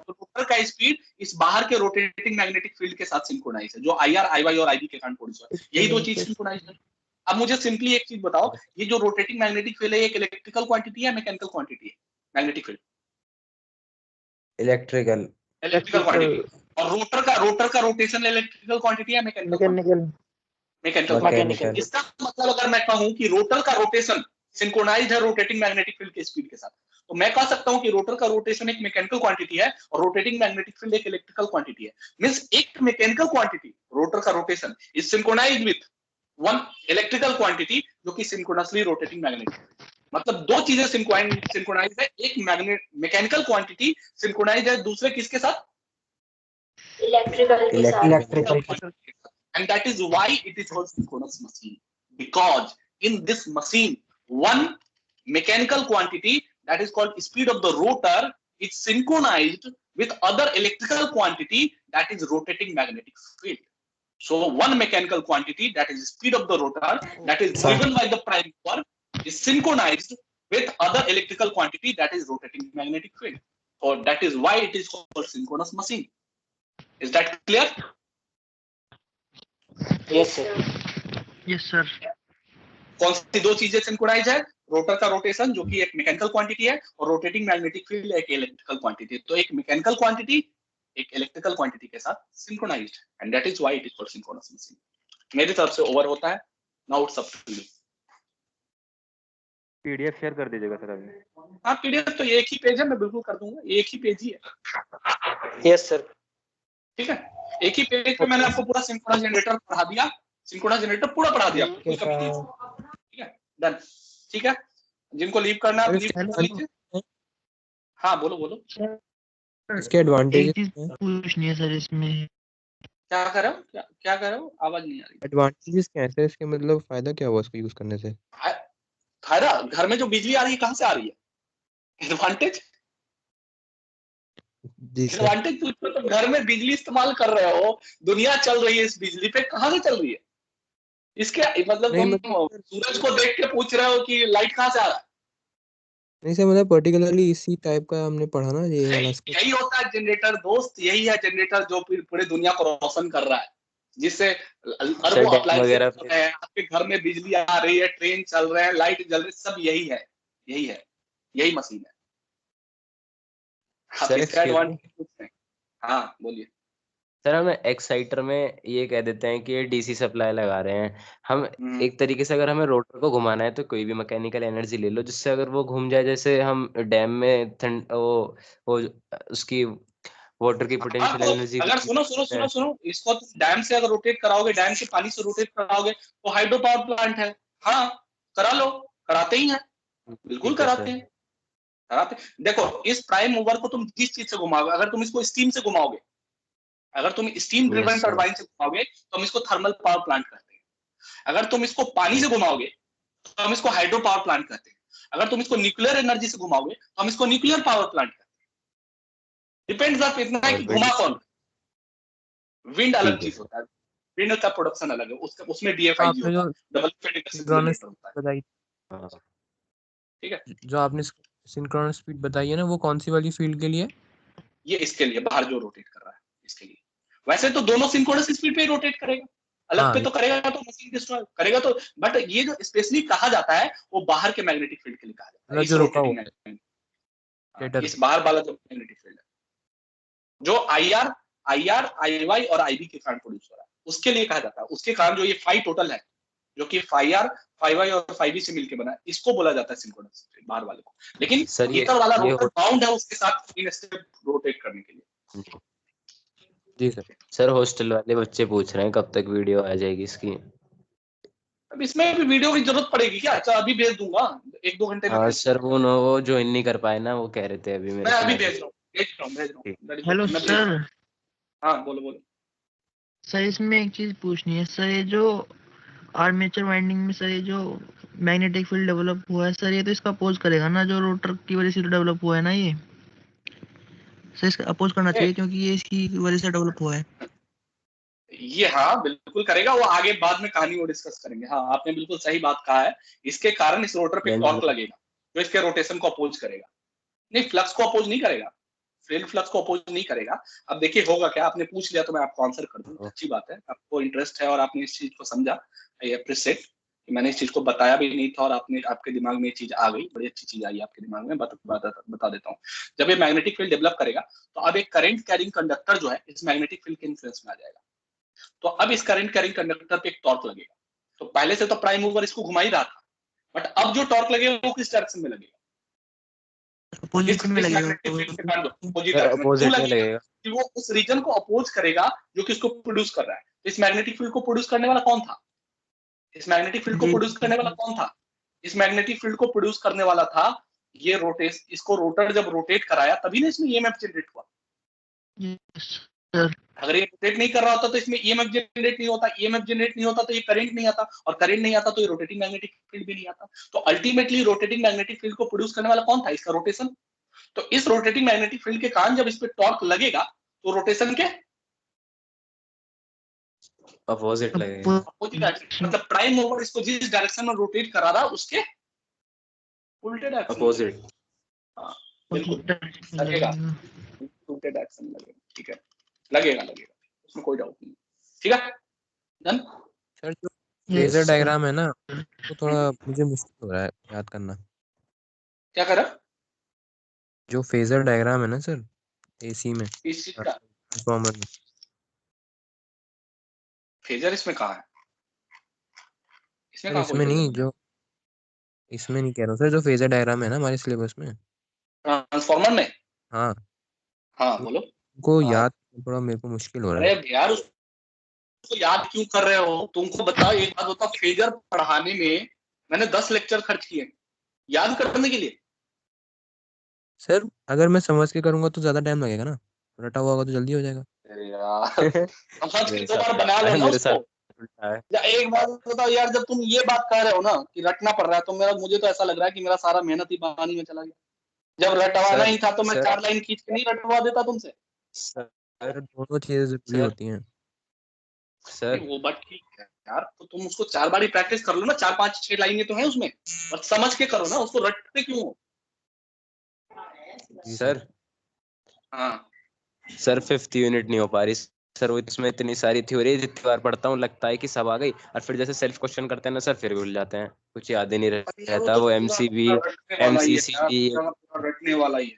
रोटर का स्पीड इस बाहर के रोटेटिंग मैग्नेटिक फील्ड के साथ सिंक्रोनाइज है, जो IR, IY और IB के कारण प्रोड्यूस हुआ है, यही दो चीज सिंक्रोनाइज है। अब मुझे सिंपली एक चीज बताओ, ये जो रोटेटिंग मैग्नेटिक फील्ड है, एक इलेक्ट्रिकल क्वांटिटी है, मैकेनिकल क्वांटिटी है? मैग्नेटिक फील्ड इलेक्ट्रिकल क्वांटिटी, और रोटर का रोटेशन इलेक्ट्रिकल क्वांटिटी है, मैकेनिकल क्वांटिटी। इसका मतलब अगर मैं कहूं कि रोटर का रोटेशन सिंक्रोनाइज्ड है रोटेटिंग मैग्नेटिक फील्ड के स्पीड के साथ, तो मैं कह सकता हूं कि रोटर का रोटेशन एक मैकेनिकल क्वांटिटी है और रोटेटिंग मैग्नेटिक फील्ड एक इलेक्ट्रिकल क्वांटिटी है। मींस एक मैकेनिकल क्वांटिटी रोटर का rotation is synchronized with one electrical quantity जो कि सिंक्रोनसली रोटेटिंग मैग्नेटिक फील्ड। मतलब दो चीजें सिंक्रोनाइज्ड है, एक मैकेनिकल क्वांटिटी सिंक्रोनाइज्ड है, दूसरे किसके साथ? Electrical. And that is why it is called synchronous machine, because in this machine one mechanical quantity that is called speed of the rotor is synchronized with other electrical quantity that is rotating magnetic field. So one mechanical quantity that is speed of the rotor that is driven by the prime mover is synchronized with other electrical quantity that is rotating magnetic field. So that is why it is called synchronous machine. Is that clear? Yes sir. Yes sir. कौन सी दो चीजें सिंक्रोनाइज है? रोटर का रोटेशन जो कि एक मैकेनिकल क्वांटिटी है, और रोटेटिंग मैग्नेटिक फील्ड एक इलेक्ट्रिकल क्वांटिटी है। तो एक मैकेनिकल क्वांटिटी एक इलेक्ट्रिकल क्वांटिटी के साथ synchronized, and that is why it is called synchronous machine. मेरी तरफ से ओवर होता है, now it's up to you. PDF share कर दीजिएगा सर अभी। हाँ, पीडीएफ तो एक ही पेज है, मैं बिल्कुल कर दूंगा, एक ही पेज ही है। Yes sir. ठीक है, एक ही पेज पे मैंने आपको पूरा सिंक्रोनस जनरेटर पढ़ा दिया, सिंक्रोनस जनरेटर पूरा पढ़ा दिया, कोई कमी नहीं। ठीक है, डन। ठीक है, जिनको लीव करना है लीव कर लीजिए। हाँ बोलो। इसके एडवांटेज पूछनी है सर इसमें। क्या कर रहे हो? आवाज नहीं आ रही। एडवांटेजेस क्या है सर इसके, मतलब फायदा क्या हुआ इसको यूज करने से? फायदा, घर में जो बिजली आ रही है कहाँ से आ रही है? एडवांटेज तो घर में बिजली इस्तेमाल कर रहे हो, दुनिया चल रही है इस बिजली पे, कहाँ से चल रही है? इसके मतलब तुम सूरज को देख के पूछ रहे हो कि लाइट कहाँ से आ रहा है? नहीं सर, मतलब पर्टिकुलरली इसी टाइप का हमने पढ़ा ना, ये वाला। यही होता है जनरेटर दोस्त, यही है जनरेटर जो पूरे दुनिया को रोशन कर रहा है, जिससे अरबों अप्लायंसेस है, आपके घर में बिजली आ रही है, ट्रेन चल रहे हैं, लाइट जल रही है, सब यही मशीन है। हाँ बोलिए सर। हम एक्साइटर में ये कह देते हैं कि ये डीसी सप्लाई लगा रहे हैं हम। एक तरीके से अगर हमें रोटर को घुमाना है तो कोई भी मैकेनिकल एनर्जी ले लो, जिससे अगर वो घूम जाए, जैसे हम डैम में वो उसकी वाटर की पोटेंशियल तो एनर्जी अगर सुनो इसको तुम डैम से अगर रोटेट कराओगे, डैम से पानी से रोटेट कराओगे तो हाइड्रो पावर प्लांट है। हाँ करा लो, कराते ही हैं, बिल्कुल ठीक है कराते सर। हैं, कराते। देखो इस प्राइम मूवर को तुम जिस चीज से घुमाओगे, अगर तुम इसको स्टीम से घुमाओगे, अगर तुम steam driven yes sir. Turbine से घुमाओगे तो हम इसको थर्मल पावर प्लांट कहते हैं। अगर तुम इसको पानी से घुमाओगे तो हम इसको हाइड्रो पावर प्लांट कहते हैं। अगर तुम इसको न्यूक्लियर एनर्जी से घुमाओगे तो हम इसको न्यूक्लियर पावर प्लांट कहते हैं। डिपेंड्स ऑन इतना है कि घुमा कौन। विंड अलग ठीक है चीज होता है, विंड का प्रोडक्शन अलग है, उसका उसमें तो डीएफआईजी आपने होता जो है, डबल फेड सिंक्रोनस एक्सेलरेटर होता है। बताई, हाँ। ठीक है, जो आपने सिंक्रोनस स्पीड बताई है ना, वो कौन सी वाली फील्ड के लिए? ये इसके लिए बाहर जो रोटेट कर रहा है इसके लिए। वैसे तो दोनों सिंक्रोनस स्पीड पे ही रोटेट करेगा, अलग हाँ पे तो करेगा तो मशीन डिस्ट्रॉय करेगा तो, बट ये जो स्पेशली कहा जाता है वो बाहर के मैग्नेटिक फील्ड के लिए कहा जाता है, मतलब इस जो रुका हुआ रोटेटिंग स्टेटर इस बाहर वाला जो मैग्नेटिक फील्ड है, जो आईआर आईवाई और आईबी के कारण प्रोड्यूस हो रहा है, उसके लिए कहा जाता है। उसके कारण जो ये फाई टोटल है, जो कि फाई आर फाई वाई और फाई बी से मिलकर बना है, इसको बोला जाता है सिंक्रोनस बाहर वाले को। लेकिन सर ये भीतर वाला ये रोटर बाउंड है उसके साथ इन स्टेप रोटेट करने के लिए। जी सर। सर हॉस्टल वाले बच्चे पूछ रहे हैं कब तक वीडियो आ जाएगी इसकी। अब इसमें भी वीडियो की जरूरत पड़ेगी क्या? अच्छा अभी भेज दूंगा, 1-2 घंटे में हाँ भेज सर, वो ज्वाइन नहीं कर पाए ना, वो कह रहे थे अभी मेरे मैं से अभी मैसेज। भेज रहा हूँ। हेलो मैं भेज सर। रहा हूँ। हाँ बोलो बोलो। सर इसमें एक चीज पूछनी है सर, ये जो आर्मेचर वाइंडिंग में सर ये जो मैग्नेटिक फील्ड डेवलप हुआ है सर, ये तो इसका अपोज करेगा ना, जो रोटर की वजह से डेवलप हुआ है ना ये सर, इसका अपोज करना चाहिए क्योंकि ये इसकी वजह से डेवलप हुआ है। ये हाँ बिल्कुल करेगा, वो आगे बाद में कहानी वो डिस्कस करेंगे। हाँ आपने बिल्कुल सही बात कहा है, इसके कारण इस रोटर पे टॉर्क लगेगा जो इसके रोटेशन को अपोज करेगा। नहीं, फ्लक्स को अपोज नहीं करेगा, फील्ड फ्लक्स को अपोज नहीं करेगा। अब देखिए होगा क्या, आपने पूछ लिया तो मैं आपको आंसर कर दूं। अच्छी बात है, आपको इंटरेस्ट है और आपने इस चीज को समझा, आई अप्रिशिएट। मैंने इस चीज को बताया भी नहीं था और आपने आपके दिमाग में ये चीज आ गई, बड़ी अच्छी चीज आई आपके दिमाग में। बता देता हूँ। जब ये मैग्नेटिक फील्ड डेवलप करेगा तो अब एक करंट कैरिंग कंडक्टर जो है इस मैग्नेटिक फील्ड के इन्फ्लुएंस में आ जाएगा। तो अब इस करंट कैरिंग कंडक्टर पे एक टॉर्क लगेगा। तो पहले से तो प्राइम मूवर इसको घुमा ही रहा था, बट अब जो टॉर्क लगेगा वो किस डायरेक्शन में लगेगा? अपोजिट में लगेगा। अपोजिट में लगेगा कि वो उस रीजन को अपोज करेगा जो कि इसको प्रोड्यूस कर रहा है। इस मैग्नेटिक फील्ड को प्रोड्यूस करने वाला कौन था? इस मैग्नेटिक फील्ड को प्रोड्यूस करने वाला कौन था? इस मैग्नेटिक फील्ड को प्रोड्यूस करने वाला था ये रोटेट। इसको रोटर जब रोटेट कराया तभी ना इसमें ईएमएफ जनरेट हुआ। अगर ये रोटेट नहीं कर रहा होता तो इसमें ईएमएफ जनरेट नहीं होता, ईएमएफ जनरेट नहीं होता तो ये करंट नहीं आता, और करंट नहीं आता तो ये रोटेटिंग मैग्नेटिक फील्ड भी नहीं आता। तो अल्टीमेटली रोटेटिंग मैग्नेटिक फील्ड को प्रोड्यूस करने वाला कौन था? इसका रोटेशन। तो इस रोटेटिंग मैग्नेटिक फील्ड के कारण जब इस पे टॉर्क लगेगा तो रोटेशन के अपोजिट लगेगा। मतलब प्राइम मूवर इसको जिस डायरेक्शन में रोटेट करा रहा उसके उल्टे डायरेक्शन अपोजिट। हाँ बिल्कुल लगेगा, उल्टे डायरेक्शन में लगेगा। ठीक है, लगेगा उसमें कोई डाउट नहीं। ठीक है डन। सर जो फेजर डायग्राम है ना, तो थोड़ा मुझे मुश्किल हो रहा है याद करना। क्या कर रहा? जो फेजर डायग्राम है ना सर एसी में, इस चीज का ट्रांसफार्मर में, फेजर इसमें कहाँ है? इसमें सर कहाँ कोई इसमें नहीं, फेजर? जो इसमें नहीं कह रहा हूँ सर, जो फेजर डायग्राम है ना हमारे सिलेबस में। ट्रांसफार्मर में? हाँ हाँ बोलो। को याद थोड़ा मेरे को मुश्किल हो रहा है। अरे यार उसको याद क्यों कर रहे हो? तुमको बताओ, एक बात बताओ, फेजर पढ़ाने में मैंने 10 लेक्चर खर्च किए याद करने के लिए। सर अगर मैं समझ के करूंगा तो ज्यादा टाइम लगेगा ना, रटा हुआ होगा तो जल्दी हो जाएगा। अरे यार समझ के 2 बार बना लो ना उसको। या एक बात बताओ यार, जब तुम ये बात कह रहे हो ना कि रटना पड़ रहा है, तो मुझे तो ऐसा लग रहा है कि मेरा सारा मेहनत ही पानी में चला गया। जब रटवाना ही था तो मैं 4 लाइन खींच के नहीं रटवा देता तुमसे। सर दोनों चीजें जरूरी होती हैं सर। वो बात ठीक है यार, तो तुम उसको 4 बार ही प्रैक्टिस कर लो ना, 4 5 6 लाइनें तो हैं उसमें, और समझ के करो ना, उसको रटते क्यों हो? सर हाँ सर 5th यूनिट नहीं हो पा रही सर, वो इसमें इतनी सारी थ्योरी जितनी बार पढ़ता हूँ लगता है कि सब आ गई, और फिर जैसे सेल्फ क्वेश्चन करते हैं ना सर फिर भूल जाते हैं, कुछ याद ही नहीं रहता। वो एमसीबी एमसीसीबी रटने वाला ही है।